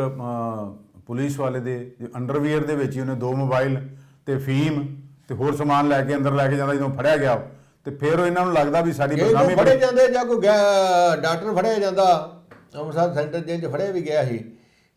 ਪੁਲਿਸ ਵਾਲੇ ਦੇ ਅੰਡਰਵੀਅਰ ਦੇ ਵਿੱਚ ਹੀ ਉਹਨੇ 2 ਮੋਬਾਈਲ ਤੇ ਫੀਮ ਤੇ ਹੋਰ ਸਮਾਨ ਲੈ ਕੇ ਅੰਦਰ ਲੈ ਕੇ ਜਾਂਦਾ, ਜਦੋਂ ਫੜਿਆ ਗਿਆ ਤੇ ਫਿਰ ਇਹਨਾਂ ਨੂੰ ਲੱਗਦਾ ਵੀ ਸਾਡੀ ਬਦਨਾਮੀ ਫੜੇ ਜਾਂਦੇ, ਜਾਂ ਕੋਈ ਡਾਕਟਰ ਫੜਿਆ ਜਾਂਦਾ, ਅੰਮ੍ਰਿਤਸਰ ਸੈਂਟਰ ਜੇਲ੍ਹ 'ਚ ਫੜਿਆ ਵੀ ਗਿਆ ਸੀ।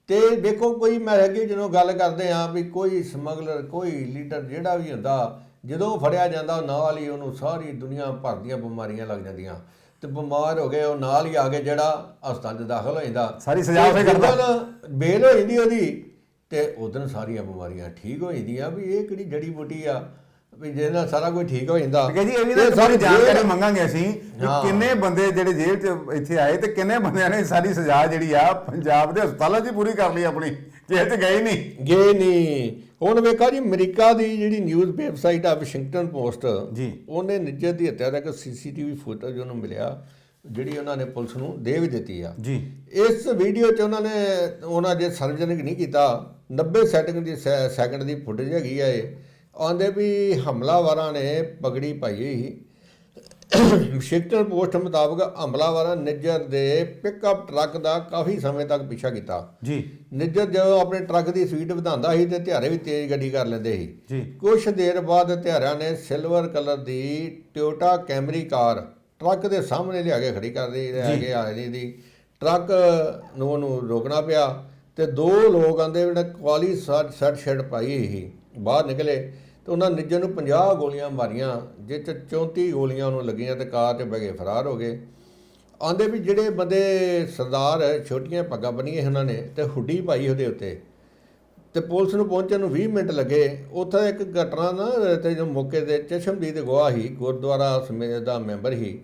ਤੇ ਦੇਖੋ ਕੋਈ ਮੈਂ ਅੱਗੇ ਜਦੋਂ ਗੱਲ ਕਰਦੇ ਹਾਂ ਵੀ ਕੋਈ ਸਮਗਲਰ ਕੋਈ ਲੀਡਰ ਜਿਹੜਾ ਵੀ ਹੁੰਦਾ, ਜਦੋਂ ਫੜਿਆ ਜਾਂਦਾ ਨਾਲ ਹੀ ਉਹਨੂੰ ਸਾਰੀ ਦੁਨੀਆ ਭਰ ਦੀਆਂ ਬਿਮਾਰੀਆਂ ਲੱਗ ਜਾਂਦੀਆਂ ਤੇ ਬਿਮਾਰ ਹੋ ਗਏ ਉਹ ਨਾਲ ਹੀ ਆ ਕੇ ਜਿਹੜਾ ਹਸਪਤਾਲ 'ਚ ਦਾਖਲ ਹੋ ਜਾਂਦਾ, ਸਾਰੀ ਸਜ਼ਾ ਉਸੇ ਕਰਦਾ, ਬੇਲ ਹੋ ਜਾਂਦੀ ਉਹਦੀ ਤੇ ਉਦੋਂ ਸਾਰੀਆਂ ਬਿਮਾਰੀਆਂ ਠੀਕ ਹੋ ਜਾਂਦੀਆਂ। ਵੀ ਇਹ ਕਿਹੜੀ ਜੜੀ ਬੂਟੀ ਆ ਵੀ ਜਿਹਦੇ ਨਾਲ ਸਾਰਾ ਕੁਝ ਠੀਕ ਹੋ ਜਾਂਦਾ। ਜੀ ਇਹ ਵੀ ਸਾਰੀ ਜਾਣਕਾਰੀ ਮੰਗਾਂਗੇ ਅਸੀਂ ਕਿ ਕਿੰਨੇ ਬੰਦੇ ਜਿਹੜੇ ਜੇਲ੍ਹ 'ਚ ਇੱਥੇ ਆਏ ਤੇ ਕਿੰਨੇ ਬੰਦਿਆਂ ਨੇ ਸਾਰੀ ਸਜ਼ਾ ਜਿਹੜੀ ਆ ਪੰਜਾਬ ਦੇ ਹਸਪਤਾਲਾਂ 'ਚ ਪੂਰੀ ਕਰ ਲਈ, ਆਪਣੀ ਜੇਲ੍ਹ 'ਚ ਗਏ ਨਹੀਂ। ਹੁਣ ਵੇਖੋ ਜੀ, ਅਮਰੀਕਾ ਦੀ ਜਿਹੜੀ ਨਿਊਜ਼ ਵੈਬਸਾਈਟ ਆ ਵਾਸ਼ਿੰਗਟਨ ਪੋਸਟ ਜੀ, ਉਹਨੇ ਨਿੱਜਰ ਦੀ ਹੱਤਿਆ ਦਾ ਇੱਕ CCTV ਫੁਟੇਜ ਉਹਨੂੰ ਮਿਲਿਆ, ਜਿਹੜੀ ਉਹਨਾਂ ਨੇ ਪੁਲਿਸ ਨੂੰ ਦੇ ਵੀ ਦਿੱਤੀ ਆ ਜੀ। ਇਸ ਵੀਡੀਓ 'ਚ ਉਹਨਾਂ ਜੇ ਸਰਵਜਨਿਕ ਨਹੀਂ ਕੀਤਾ, 90 ਸੈਕਿੰਡ ਦੀ ਫੁਟੇਜ ਹੈਗੀ ਆ। ਇਹ ਆਉਂਦੇ ਵੀ ਹਮਲਾਵਰਾਂ ਨੇ ਪਗੜੀ ਪਾਈ ਹੋਈ। ਵਾਸ਼ਿੰਗਟਨ ਪੋਸਟ ਮੁਤਾਬਕ ਹਮਲਾਵਰਾਂ ਨਿੱਜਰ ਦੇ ਪਿਕਅਪ ਟਰੱਕ ਦਾ ਕਾਫੀ ਸਮੇਂ ਤੱਕ ਪਿੱਛਾ ਕੀਤਾ ਜੀ। ਨਿੱਜਰ ਜਦੋਂ ਆਪਣੇ ਟਰੱਕ ਦੀ ਸਪੀਡ ਵਧਾਉਂਦਾ ਸੀ ਤੇ ਹਥਿਆਰੇ ਵੀ ਤੇਜ਼ ਗੱਡੀ ਕਰ ਲੈਂਦੇ ਸੀ ਜੀ। ਕੁਝ ਦੇਰ ਬਾਅਦ ਹਥਿਆਰਾਂ ਨੇ ਸਿਲਵਰ ਕਲਰ ਦੀ ਟੋਯੋਟਾ ਕੈਮਰੀ ਕਾਰ ਟਰੱਕ ਦੇ ਸਾਹਮਣੇ ਲਿਆ ਕੇ ਖੜੀ ਕਰ ਦਿੱਤੀ ਆ ਦੀ ਟਰੱਕ ਨੂੰ ਉਹਨੂੰ ਰੋਕਣਾ ਪਿਆ ਤੇ 2 ਲੋਕ ਆਂਦੇ ਜਿਹੜੇ ਕਾਲੀ ਸ਼ਰਟ ਪਾਈ ਸੀ ਬਾਹਰ ਨਿਕਲੇ ਤੇ ਉਹਨਾਂ ਨਿੱਜਰ ਨੂੰ 50 ਗੋਲੀਆਂ ਮਾਰੀਆਂ, ਜਿਸ 'ਚ 34 ਗੋਲੀਆਂ ਉਹਨੂੰ ਲੱਗੀਆਂ ਤੇ ਕਾਰ 'ਚ ਬਹਿ ਕੇ ਫਰਾਰ ਹੋ ਗਏ। ਆਂਦੇ ਵੀ ਜਿਹੜੇ ਬੰਦੇ ਸਰਦਾਰ ਛੋਟੀਆਂ ਪੱਗਾਂ ਬੰਨੀਆਂ ਉਹਨਾਂ ਨੇ ਤੇ ਹੁੱਡੀ ਪਾਈ ਉਹਦੇ ਉੱਤੇ, ਤੇ ਪੁਲਿਸ ਨੂੰ ਪਹੁੰਚਣ ਨੂੰ 20 ਮਿੰਟ ਲੱਗੇ। ਉੱਥੇ ਇੱਕ ਘਟਨਾ ਨਾ ਤੇ ਜੋ ਮੌਕੇ ਤੇ ਚਸ਼ਮਦੀਦ ਗਵਾਹ ਸੀ, ਗੁਰਦੁਆਰਾ ਸਮੇਤ ਦਾ ਮੈਂਬਰ ਸੀ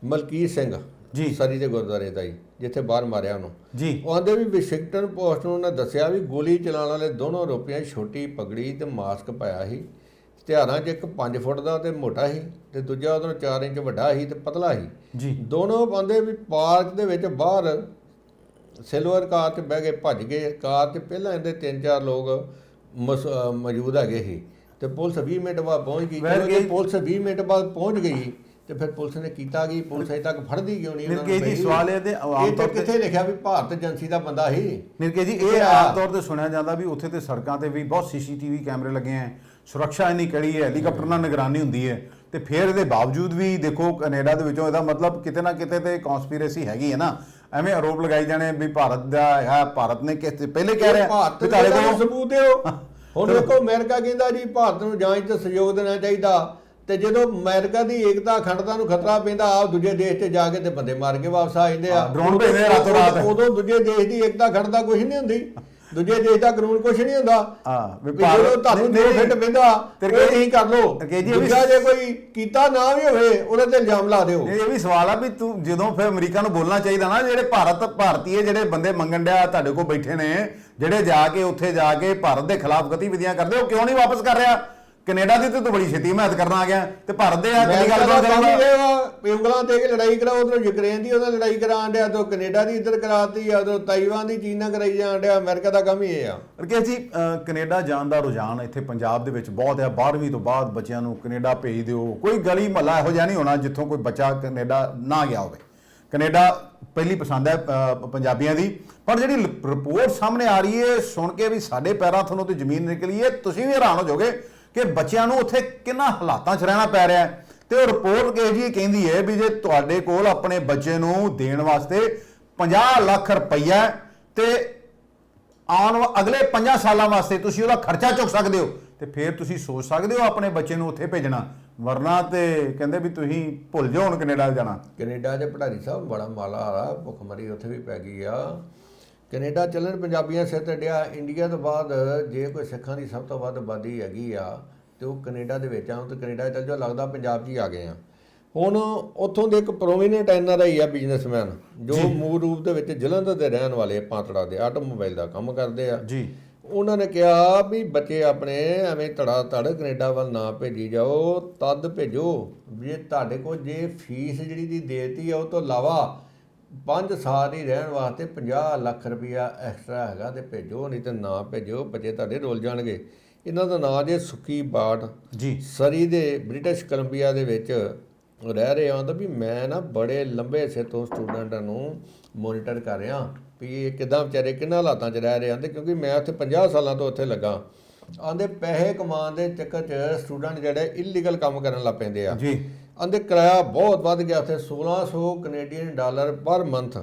ਮਲਕੀਤ ਸਿੰਘ, ਜੀ ਸਰੀ ਦੇ ਗੁਰਦੁਆਰੇ ਦਾ ਹੀ, ਜਿੱਥੇ ਬਾਹਰ ਮਾਰਿਆ ਉਹਨੂੰ ਜੀ। ਉਹ ਆਂਦੇ ਵੀ ਵਾਸ਼ਿੰਗਟਨ ਪੋਸਟ ਨੂੰ ਉਹਨੇ ਦੱਸਿਆ ਵੀ ਗੋਲੀ ਚਲਾਉਣ ਵਾਲੇ ਦੋਨੋਂ ਆਰੋਪੀਆਂ ਛੋਟੀ ਪਗੜੀ ਤੇ ਮਾਸਕ ਪਾਇਆ ਸੀ। ਹਥਿਆਰਾਂ 'ਚ ਇੱਕ 5 ਫੁੱਟ ਦਾ ਤੇ ਮੋਟਾ ਸੀ ਤੇ ਦੂਜਾ ਉਹਦੋਂ 4 ਇੰਚ ਵੱਡਾ ਸੀ ਤੇ ਪਤਲਾ ਸੀ ਜੀ। ਦੋਨੋਂ ਬੰਦੇ ਵੀ ਪਾਰਕ ਦੇ ਵਿੱਚ ਬਾਹਰ ਸਿਲਵਰ ਕਾਰ 'ਚ ਬਹਿ ਕੇ ਭੱਜ ਗਏ। ਕਾਰ 'ਚ ਪਹਿਲਾਂ ਇਹਦੇ 3-4 ਲੋਕ ਮੌਜੂਦ ਹੈਗੇ ਸੀ ਤੇ ਪੁਲਿਸ 20 ਮਿੰਟ ਬਾਅਦ ਪਹੁੰਚ ਗਈ। ਜਦੋਂ ਜੇ ਪੁਲਿਸ 20 ਮਿੰਟ ਬਾਅਦ ਪਹੁੰਚ ਗਈ ਤੇ ਫਿਰ ਪੁਲਿਸ ਨੇ ਕੀਤਾ ਕੀ, ਪੁਲਿਸ ਅਜੇ ਤੱਕ ਫੜਦੀ ਕਿਉਂ ਨਹੀਂ ਉਹਨਾਂ ਨੂੰ? ਜੀ ਸਵਾਲ ਇਹ ਆਮ ਤੌਰ ਤੇ ਕਿੱਥੇ ਲਿਖਿਆ ਵੀ ਭਾਰਤ ਏਜੰਸੀ ਦਾ ਬੰਦਾ ਸੀ? ਨਿਰਕੇ ਜੀ ਇਹ ਆਮ ਤੌਰ ਤੇ ਸੁਣਿਆ ਜਾਂਦਾ ਵੀ ਉੱਥੇ ਤੇ ਸੜਕਾਂ ਤੇ ਵੀ ਬਹੁਤ ਸੀਸੀਟੀਵੀ ਕੈਮਰੇ ਲੱਗੇ ਆ, ਸੁਰੱਖਿਆ ਇੰਨੀ ਕੜੀ ਹੈ, ਹੈਲੀਕਾਪਟਰ ਨਾਲ ਨਿਗਰਾਨੀ ਹੁੰਦੀ ਹੈ, ਤੇ ਫਿਰ ਇਹਦੇ ਬਾਵਜੂਦ ਵੀ ਦੇਖੋ ਕੈਨੇਡਾ ਦੇ ਵਿੱਚੋਂ ਇਹਦਾ ਮਤਲਬ ਕਿਤੇ ਨਾ ਕਿਤੇ ਤੇ ਕਨਸਪੀਰੇਸੀ ਹੈਗੀ ਹੈ ਨਾ। ਐਵੇਂ ਆਰੋਪ ਲਗਾਈ ਜਾਣੇ ਵੀ ਭਾਰਤ ਦਾ ਹੈ, ਭਾਰਤ ਨੇ ਪਹਿਲੇ ਕਹਿ ਰਿਹਾ ਭਾਰਤ ਦੇ ਸਬੂਤ ਦਿਓ। ਹੁਣ ਦੇਖੋ ਅਮਰੀਕਾ ਕਹਿੰਦਾ ਜੀ ਭਾਰਤ ਨੂੰ ਜਾਂਚ 'ਚ ਸਹਿਯੋਗ ਦੇਣਾ ਚਾਹੀਦਾ, ਤੇ ਜਦੋਂ ਅਮਰੀਕਾ ਦੀ ਏਕਤਾ ਅਖੰਡਤਾ ਨੂੰ ਖਤਰਾ ਪੈਂਦਾ ਆਪ ਦੂਜੇ ਦੇਸ਼ 'ਚ ਜਾ ਕੇ ਤੇ ਬੰਦੇ ਮਾਰ ਕੇ ਵਾਪਸ ਆ ਜਾਂਦੇ ਆ, ਡਰੋਨ ਭੇਜਦੇ ਰਾਤੋਂ ਰਾਤ। ਉਦੋਂ ਦੂਜੇ ਦੇਸ਼ ਦੀ ਏਕਤਾ ਅਖੰਡਤਾ ਕੁਝ ਨਹੀਂ ਹੁੰਦੀ, ਦੂਜੇ ਦੇਸ਼ ਦਾ ਕਾਨੂੰਨ ਕੁਝ ਨਹੀਂ ਹੁੰਦਾ। ਜਦੋਂ ਤੁਹਾਨੂੰ ਜੋ ਫਿੱਟ ਪੈਂਦਾ ਉਹ ਨਹੀਂ ਕਰ ਲੋ। ਦੂਜਾ ਜੇ ਕੋਈ ਕੀਤਾ ਨਾ ਵੀ ਹੋਵੇ ਉਹਦੇ ਤੇ ਇਲਜ਼ਾਮ ਲਾ ਦਿਓ। ਇਹ ਵੀ ਸਵਾਲ ਆ ਵੀ ਤੂੰ ਜਦੋਂ ਫਿਰ ਅਮਰੀਕਾ ਨੂੰ ਬੋਲਣਾ ਚਾਹੀਦਾ ਨਾ, ਜਿਹੜੇ ਭਾਰਤੀਏ ਜਿਹੜੇ ਬੰਦੇ ਮੰਗਣ ਡਿਆ ਤੁਹਾਡੇ ਕੋਲ ਬੈਠੇ ਨੇ, ਜਿਹੜੇ ਜਾ ਕੇ ਉੱਥੇ ਜਾ ਕੇ ਭਾਰਤ ਦੇ ਖਿਲਾਫ ਗਤੀਵਿਧੀਆਂ ਕਰਦੇ, ਉਹ ਕਿਉਂ ਨਹੀਂ ਵਾਪਸ ਕਰ ਰਿਹਾ? ਕੈਨੇਡਾ ਦੀ ਤੂੰ ਬੜੀ ਛੇਤੀ ਹਮਾਇਤ ਕਰਨ ਆ ਗਿਆ ਤੇ ਭਾਰਤ ਦੇ ਆ ਕਿਹੜੀ ਗੱਲ ਉਂਗਲਾਂ ਤੇ ਕੇ ਲੜਾਈ ਕਰਾ, ਉਧਰੋਂ ਯੂਕਰੇਨ ਦੀ ਉਹਦਾ ਲੜਾਈ ਕਰਾਉਣ ਡਿਆ, ਤੋਂ ਕੈਨੇਡਾ ਦੀ ਇੱਧਰ ਕਰਾਤੀ ਆ, ਉਧਰੋਂ ਤਾਈਵਾਨ ਦੀ ਚੀਨ ਨਾਲ ਕਰਾਈ ਜਾਣ ਡਿਆ। ਅਮਰੀਕਾ ਦਾ ਕੰਮ ਹੀ ਇਹ ਆ। ਰਕੇਸ਼ ਜੀ, ਕੈਨੇਡਾ ਜਾਣ ਦਾ ਰੁਝਾਨ ਇੱਥੇ ਪੰਜਾਬ ਦੇ ਵਿੱਚ ਬਹੁਤ ਹੈ। 12ਵੀਂ ਤੋਂ ਬਾਅਦ ਬੱਚਿਆਂ ਨੂੰ ਕੈਨੇਡਾ ਭੇਜ ਦਿਓ। ਕੋਈ ਗਲੀ ਮਹੱਲਾ ਇਹੋ ਜਿਹਾ ਨਹੀਂ ਹੋਣਾ ਜਿੱਥੋਂ ਕੋਈ ਬੱਚਾ ਕੈਨੇਡਾ ਨਾ ਗਿਆ ਹੋਵੇ। ਕੈਨੇਡਾ ਪਹਿਲੀ ਪਸੰਦ ਹੈ ਪੰਜਾਬੀਆਂ ਦੀ। ਪਰ ਜਿਹੜੀ ਰਿਪੋਰਟ ਸਾਹਮਣੇ ਆ ਰਹੀ ਹੈ ਸੁਣ ਕੇ ਵੀ ਸਾਡੇ ਪੈਰਾਂ ਥੱਲੋਂ ਤੇ ਜ਼ਮੀਨ ਨਿਕਲੀ ਹੈ, ਤੁਸੀਂ ਵੀ ਹੈਰਾਨ ਹੋ ਜਾਓਗੇ ਕਿ ਬੱਚਿਆਂ ਨੂੰ ਉੱਥੇ ਕਿੰਨਾ ਹਾਲਾਤਾਂ 'ਚ ਰਹਿਣਾ ਪੈ ਰਿਹਾ ਹੈ। ਤੇ ਉਹ ਰਿਪੋਰਟ ਕਿਹੋ ਜਿਹੀ ਕਹਿੰਦੀ ਹੈ ਵੀ ਜੇ ਤੁਹਾਡੇ ਕੋਲ ਆਪਣੇ ਬੱਚੇ ਨੂੰ ਦੇਣ ਵਾਸਤੇ 50 ਲੱਖ ਰੁਪਈਆ ਤੇ ਅਗਲੇ 5 ਸਾਲਾਂ ਵਾਸਤੇ ਤੁਸੀਂ ਉਹਦਾ ਖਰਚਾ ਚੁੱਕ ਸਕਦੇ ਹੋ, ਤੇ ਫਿਰ ਤੁਸੀਂ ਸੋਚ ਸਕਦੇ ਹੋ ਆਪਣੇ ਬੱਚੇ ਨੂੰ ਉੱਥੇ ਭੇਜਣਾ। ਵਰਨਾ ਤੇ ਕਹਿੰਦੇ ਵੀ ਤੁਸੀਂ ਭੁੱਲ ਜਾਓ ਹੁਣ ਕੈਨੇਡਾ ਜਾਣਾ। ਕੈਨੇਡਾ 'ਚ ਭਟਾਰੀ ਸਾਹਿਬ ਬੜਾ ਮਾਲਾ ਆ, ਭੁੱਖਮਰੀ ਉੱਥੇ ਵੀ ਪੈ ਗਈ ਆ। ਕੈਨੇਡਾ ਚੱਲਣ ਪੰਜਾਬੀਆਂ ਸਿਰ ਤੇ ਡਿਆ। ਇੰਡੀਆ ਤੋਂ ਬਾਅਦ ਜੇ ਕੋਈ ਸਿੱਖਾਂ ਦੀ ਸਭ ਤੋਂ ਵੱਧ ਆਬਾਦੀ ਹੈਗੀ ਆ ਤੇ ਉਹ ਕੈਨੇਡਾ ਦੇ ਵਿੱਚ ਆ, ਤੇ ਕੈਨੇਡਾ ਚੱਲ ਜੋ ਲੱਗਦਾ ਪੰਜਾਬ 'ਚ ਹੀ ਆ ਗਏ ਆ। ਹੁਣ ਉੱਥੋਂ ਦੇ ਇੱਕ ਪ੍ਰੋਮੀਨੈਂਟ NRI ਆ ਬਿਜ਼ਨਸਮੈਨ, ਜੋ ਮੂਲ ਰੂਪ ਦੇ ਵਿੱਚ ਜਲੰਧਰ ਦੇ ਰਹਿਣ ਵਾਲੇ, ਪਾਤੜਾ ਦੇ ਆਟੋਮੋਬਾਈਲ ਦਾ ਕੰਮ ਕਰਦੇ ਆ ਜੀ। ਉਹਨਾਂ ਨੇ ਕਿਹਾ ਵੀ ਬੱਚੇ ਆਪਣੇ ਐਵੇਂ ਧੜਾ ਧੜ ਕੈਨੇਡਾ ਵੱਲ ਨਾ ਭੇਜੀ ਜਾਓ, ਤਦ ਭੇਜੋ ਜੇ ਤੁਹਾਡੇ ਕੋਲ ਜੇ ਫੀਸ ਜਿਹੜੀ ਦੀ ਦੇਤੀ ਆ ਉਹ ਤੋਂ ਇਲਾਵਾ 5 ਸਾਲ ਹੀ ਰਹਿਣ ਵਾਸਤੇ 50 ਲੱਖ ਰੁਪਇਆ ਐਕਸਟਰਾ ਹੈਗਾ ਤੇ ਭੇਜੋ, ਨਹੀਂ ਤੇ ਨਾ ਭੇਜੋ, ਬੱਚੇ ਤੁਹਾਡੇ ਰੁੱਲ ਜਾਣਗੇ। ਇਹਨਾਂ ਦਾ ਨਾਂ ਜੇ ਸੁੱਕੀ ਬਾਟ ਜੀ, ਸਰੀ ਦੇ ਬ੍ਰਿਟਿਸ਼ ਕੋਲੰਬੀਆ ਦੇ ਵਿੱਚ ਰਹਿ ਰਹੇ ਹਾਂ। ਤਾਂ ਵੀ ਮੈਂ ਨਾ ਬੜੇ ਲੰਬੇ ਸੇ ਤੋਂ ਸਟੂਡੈਂਟਾਂ ਨੂੰ ਮੋਨੀਟਰ ਕਰ ਰਿਹਾ ਵੀ ਇਹ ਕਿੱਦਾਂ ਵਿਚਾਰੇ ਕਿੰਨਾ ਹਾਲਾਤਾਂ 'ਚ ਰਹਿ ਰਹੇ ਹਨ। ਕਿਉਂਕਿ ਮੈਂ ਉੱਥੇ 50 ਸਾਲਾਂ ਤੋਂ ਉੱਥੇ ਲੱਗਾ। ਆਂਦੇ ਪੈਸੇ ਕਮਾਉਣ ਦੇ ਚੱਕਰ 'ਚ ਸਟੂਡੈਂਟ ਜਿਹੜੇ ਇਲੀਗਲ ਕੰਮ ਕਰਨ ਲੱਗ ਪੈਂਦੇ ਆ ਜੀ। ਆਂਦੇ ਕਿਰਾਇਆ ਬਹੁਤ ਵੱਧ ਗਿਆ, ਉੱਥੇ 1600 ਕੈਨੇਡੀਅਨ ਡਾਲਰ ਪਰ ਮੰਥ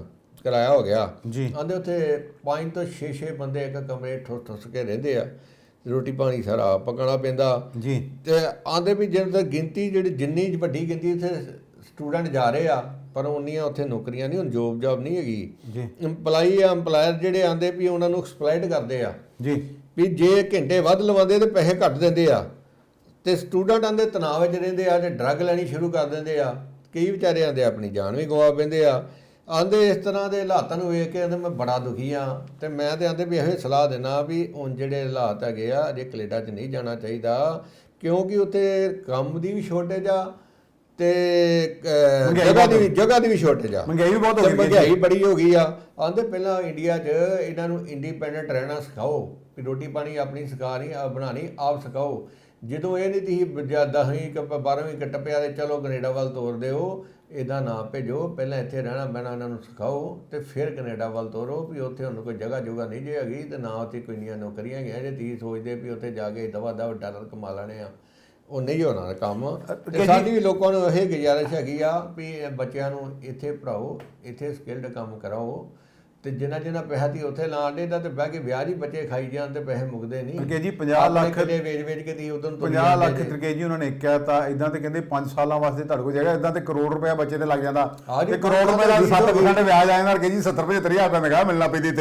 ਕਿਰਾਇਆ ਹੋ ਗਿਆ ਜੀ। ਆਂਦੇ ਉੱਥੇ 5 ਤੋਂ 6 ਬੰਦੇ ਇੱਕ ਕਮਰੇ ਠੁੱਸ ਕੇ ਰਹਿੰਦੇ ਆ, ਰੋਟੀ ਪਾਣੀ ਸਾਰਾ ਪਕਾਉਣਾ ਪੈਂਦਾ ਜੀ। ਤੇ ਆਂਦੇ ਵੀ ਜਿੰਨੀ ਗਿਣਤੀ ਜਿਹੜੀ ਜਿੰਨੀ ਵੱਡੀ ਗਿਣਤੀ ਇੱਥੇ ਸਟੂਡੈਂਟ ਜਾ ਰਹੇ ਆ, ਪਰ ਉਨੀਆਂ ਉੱਥੇ ਨੌਕਰੀਆਂ ਨਹੀਂ, ਹੁਣ ਜੋਬ ਨਹੀਂ ਹੈਗੀ ਜੀ। ਅੰਪਲਾਇਰ ਜਿਹੜੇ ਆਂਦੇ ਵੀ ਉਹਨਾਂ ਨੂੰ ਐਕਸਪਲੋਇਟ ਕਰਦੇ ਆ ਜੀ, ਵੀ ਜੇ ਘੰਟੇ ਵੱਧ ਲਵਾਉਂਦੇ ਤੇ ਪੈਸੇ ਘੱਟ ਦਿੰਦੇ ਆ। ਤੇ ਸਟੂਡੈਂਟ ਆਂਦੇ ਤਣਾਅ ਵਿੱਚ ਰਹਿੰਦੇ ਆ ਤੇ ਡਰੱਗ ਲੈਣੀ ਸ਼ੁਰੂ ਕਰ ਦਿੰਦੇ ਆ। ਕਈ ਵਿਚਾਰੇ ਆਂਦੇ ਆਪਣੀ ਜਾਨ ਵੀ ਗਵਾ ਪੈਂਦੇ ਆ। ਆਂਦੇ ਇਸ ਤਰ੍ਹਾਂ ਦੇ ਹਾਲਾਤਾਂ ਨੂੰ ਵੇਖ ਕੇ ਆਂਦੇ ਮੈਂ ਬੜਾ ਦੁਖੀ ਆ। ਤੇ ਮੈਂ ਤੇ ਆਂਦੇ ਵੀ ਇਹੋ ਸਲਾਹ ਦੇਣਾ ਵੀ ਹੁਣ ਜਿਹੜੇ ਹਾਲਾਤ ਹੈਗੇ ਆ, ਅਜੇ ਕੈਨੇਡਾ 'ਚ ਨਹੀਂ ਜਾਣਾ ਚਾਹੀਦਾ, ਕਿਉਂਕਿ ਉੱਥੇ ਕੰਮ ਦੀ ਵੀ ਸ਼ੋਰਟੇਜ ਆ ਤੇ ਜਗ੍ਹਾ ਦੀ ਵੀ ਸ਼ੋਰਟੇਜ ਆ। ਮਹਿੰਗਾਈ ਵੀ ਬਹੁਤ ਹੋ ਗਈ, ਮਹਿੰਗਾਈ ਬੜੀ ਹੋ ਗਈ ਆ। ਆਂਦੇ ਪਹਿਲਾਂ ਇੰਡੀਆ 'ਚ ਇਹਨਾਂ ਨੂੰ ਇੰਡੀਪੈਂਡੈਂਟ ਰਹਿਣਾ ਸਿਖਾਓ, ਵੀ ਰੋਟੀ ਪਾਣੀ ਆਪਣੀ ਬਣਾਉਣੀ ਆਪ ਸਿਖਾਓ। ਜਦੋਂ ਇਹ ਨਹੀਂ ਤੁਸੀਂ 10ਵੀਂ 12ਵੀਂ ਟੱਪਿਆ ਤੇ ਚਲੋ ਕੈਨੇਡਾ ਵੱਲ ਤੋਰ ਦਿਓ, ਇੱਦਾਂ ਨਾ ਭੇਜੋ। ਪਹਿਲਾਂ ਇੱਥੇ ਰਹਿਣਾ ਬਹਿਣਾ ਇਹਨਾਂ ਨੂੰ ਸਿਖਾਓ ਤੇ ਫਿਰ ਕੈਨੇਡਾ ਵੱਲ ਤੋਰੋ, ਵੀ ਉੱਥੇ ਹੁਣ ਕੋਈ ਜਗ੍ਹਾ ਨਹੀਂ ਜੇ ਹੈਗੀ ਤੇ ਨਾ ਉੱਥੇ ਕੋਈ ਇੰਨੀਆਂ ਨੌਕਰੀਆਂ ਹੈਗੀਆਂ ਜੇ ਤੁਸੀਂ ਸੋਚਦੇ ਵੀ ਉੱਥੇ ਜਾ ਕੇ ਦਵਾ ਡਾਲਰ ਕਮਾ ਲੈਣੇ ਆ। ਉਹ ਨਹੀਂ ਹੋਣਾ ਕੰਮ। ਤੇ ਸਾਡੀ ਵੀ ਲੋਕਾਂ ਨੂੰ ਇਹ ਗੁਜ਼ਾਰਿਸ਼ ਹੈਗੀ ਆ ਵੀ ਬੱਚਿਆਂ ਨੂੰ ਇੱਥੇ ਪੜ੍ਹਾਓ, ਇੱਥੇ ਸਕਿਲਡ ਕੰਮ ਕਰਾਓ, ਤੇ ਜਿੰਨਾ ਪੈਸਾ ਤੀ ਉੱਥੇ ਲਾਣ ਦੇ ਤਾਂ ਤੇ ਬਹਿ ਕੇ ਵਿਆਹ ਹੀ ਬੱਚੇ ਖਾਈ ਜਾਣ ਤੇ ਪੈਸੇ ਮੁੱਕਦੇ ਨਹੀਂ। ਕਿ ਜੀ 50 ਲੱਖ ਵੇਚ ਕੇ ਤੀ ਉਦੋਂ 50 ਲੱਖ ਤਰੀਕੇ ਜੀ ਉਹਨਾਂ ਨੇ ਕਿਹਾ ਤਾਂ ਇਦਾਂ ਤੇ ਕਹਿੰਦੇ 5 ਸਾਲਾਂ ਵਾਸਤੇ ਤੁਹਾਡੇ ਕੋਲ ਜਗ੍ਹਾ, ਇਦਾਂ ਤੇ ਕਰੋੜ ਰੁਪਇਆ ਬੱਚੇ ਤੇ ਲੱਗ ਜਾਂਦਾ ਤੇ ਕਰੋੜ ਰੁਪਏ ਦਾ 7% ਵਿਆਜ ਆ ਜਾਂਦਾ ਕਿ ਜੀ 70-75 ਹਜ਼ਾਰ ਰੁਪਏ ਮਿਲਣਾ ਪੈਂਦੀ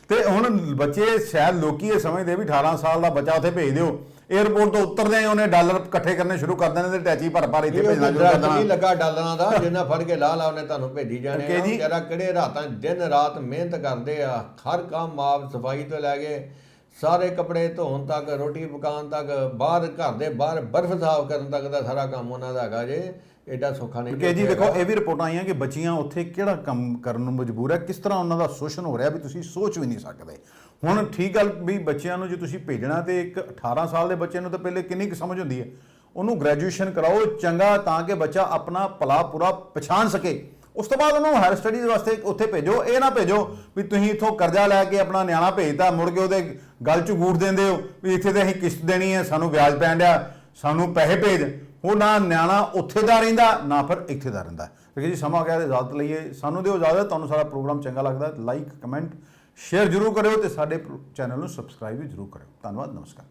ਤੇ ਹੁਣ ਬੱਚੇ ਸ਼ਾਇਦ ਲੋਕੀ ਇਹ ਸਮਝਦੇ ਵੀ 18 ਸਾਲ ਦਾ ਬੱਚਾ ਉੱਥੇ ਭੇਜ ਦਿਓ, 에ਅਰਪੋਰਟ ਤੋਂ ਉਤਰਦੇ ਹੀ ਉਹਨੇ ਡਾਲਰ ਇਕੱਠੇ ਕਰਨੇ ਸ਼ੁਰੂ ਕਰ ਦੇਣੇ ਤੇ ਟੈਚੀ ਭਰ ਇੱਥੇ ਭੇਜਣਾ ਸ਼ੁਰੂ ਕਰ ਦੇਣਾ। ਨਹੀਂ ਲੱਗਾ ਡਾਲਰਾਂ ਦਾ, ਜਿੰਨਾ ਫੜ ਕੇ ਲਾ ਉਹਨੇ ਤੁਹਾਨੂੰ ਭੇਜੀ ਜਾਣੇ ਆ। ਜਰਾ ਕਿਹੜੇ ਰਾਤਾਂ ਦਿਨ ਰਾਤ ਮਿਹਨਤ ਕਰਦੇ ਆ, ਹਰ ਕੰਮ ਆਪ, ਸਫਾਈ ਤੋਂ ਲੈ ਕੇ ਸਾਰੇ ਕੱਪੜੇ ਧੋਣ ਤੱਕ, ਰੋਟੀ ਪਕਾਉਣ ਤੱਕ, ਬਾਹਰ ਘਰ ਦੇ ਬਾਹਰ ਬਰਫ਼ ਸਾਫ਼ ਕਰਨ ਤੱਕ ਦਾ ਸਾਰਾ ਕੰਮ ਉਹਨਾਂ ਦਾ ਹੈਗਾ ਜੇ। ਐਡਾ ਸੌਖਾ ਨਹੀਂ ਕਿ ਜੀ ਦੇਖੋ ਇਹ ਵੀ ਰਿਪੋਰਟਾਂ ਆਈਆਂ ਕਿ ਬੱਚੀਆਂ ਉੱਥੇ ਕਿਹੜਾ ਕੰਮ ਕਰਨ ਨੂੰ ਮਜਬੂਰ ਹੈ, ਕਿਸ ਤਰ੍ਹਾਂ ਉਹਨਾਂ ਦਾ ਸ਼ੋਸ਼ਣ ਹੋ ਰਿਹਾ ਵੀ ਤੁਸੀਂ ਸੋਚ ਵੀ ਨਹੀਂ ਸਕਦੇ। ਹੁਣ ਠੀਕ ਗੱਲ ਵੀ ਬੱਚਿਆਂ ਨੂੰ ਜੇ ਤੁਸੀਂ ਭੇਜਣਾ ਤੇ ਇੱਕ 18 ਸਾਲ ਦੇ ਬੱਚੇ ਨੂੰ ਤਾਂ ਪਹਿਲੇ ਕਿੰਨੀ ਕੁ ਸਮਝ ਹੁੰਦੀ ਹੈ, ਉਹਨੂੰ ਗ੍ਰੈਜੂਏਸ਼ਨ ਕਰਾਓ ਚੰਗਾ ਤਾਂ ਕਿ ਬੱਚਾ ਆਪਣਾ ਭਲਾ ਪੂਰਾ ਪਛਾਣ ਸਕੇ। ਉਸ ਤੋਂ ਬਾਅਦ ਉਹਨੂੰ ਹਾਇਰ ਸਟੱਡੀਜ਼ ਵਾਸਤੇ ਉੱਥੇ ਭੇਜੋ। ਇਹ ਨਾ ਭੇਜੋ ਵੀ ਤੁਸੀਂ ਇੱਥੋਂ ਕਰਜ਼ਾ ਲੈ ਕੇ ਆਪਣਾ ਨਿਆਣਾ ਭੇਜਤਾ, ਮੁੜ ਕੇ ਉਹਦੇ ਗਲ 'ਚ ਗੂੜ ਦਿੰਦੇ ਹੋ ਵੀ ਇੱਥੇ ਤਾਂ ਅਸੀਂ ਕਿਸ਼ਤ ਦੇਣੀ ਹੈ, ਸਾਨੂੰ ਵਿਆਜ ਪੈਣ ਡਿਆ, ਸਾਨੂੰ ਪੈਸੇ ਭੇਜ। ਉਹ ਨਾ ਨਿਆਣਾ ਉੱਥੇ ਦਾ ਰਹਿੰਦਾ ਨਾ ਫਿਰ ਇੱਥੇ ਦਾ ਰਹਿੰਦਾ। ਕਿਉਂਕਿ ਜੀ ਸਮਾਂ ਗਿਆ, ਇਜਾਜ਼ਤ ਲਈਏ, ਸਾਨੂੰ ਦਿਓ ਇਜਾਜ਼ਤ। ਤੁਹਾਨੂੰ ਸਾਡਾ ਪ੍ਰੋਗਰਾਮ ਚੰਗਾ ਲੱਗਦਾ ਲਾਈਕ, ਕਮੈਂਟ, ਸ਼ੇਅਰ ਜ਼ਰੂਰ ਕਰਿਓ ਤੇ ਸਾਡੇ ਚੈਨਲ ਨੂੰ ਸਬਸਕ੍ਰਾਈਬ ਵੀ ਜ਼ਰੂਰ ਕਰਿਓ। ਧੰਨਵਾਦ, ਨਮਸਕਾਰ।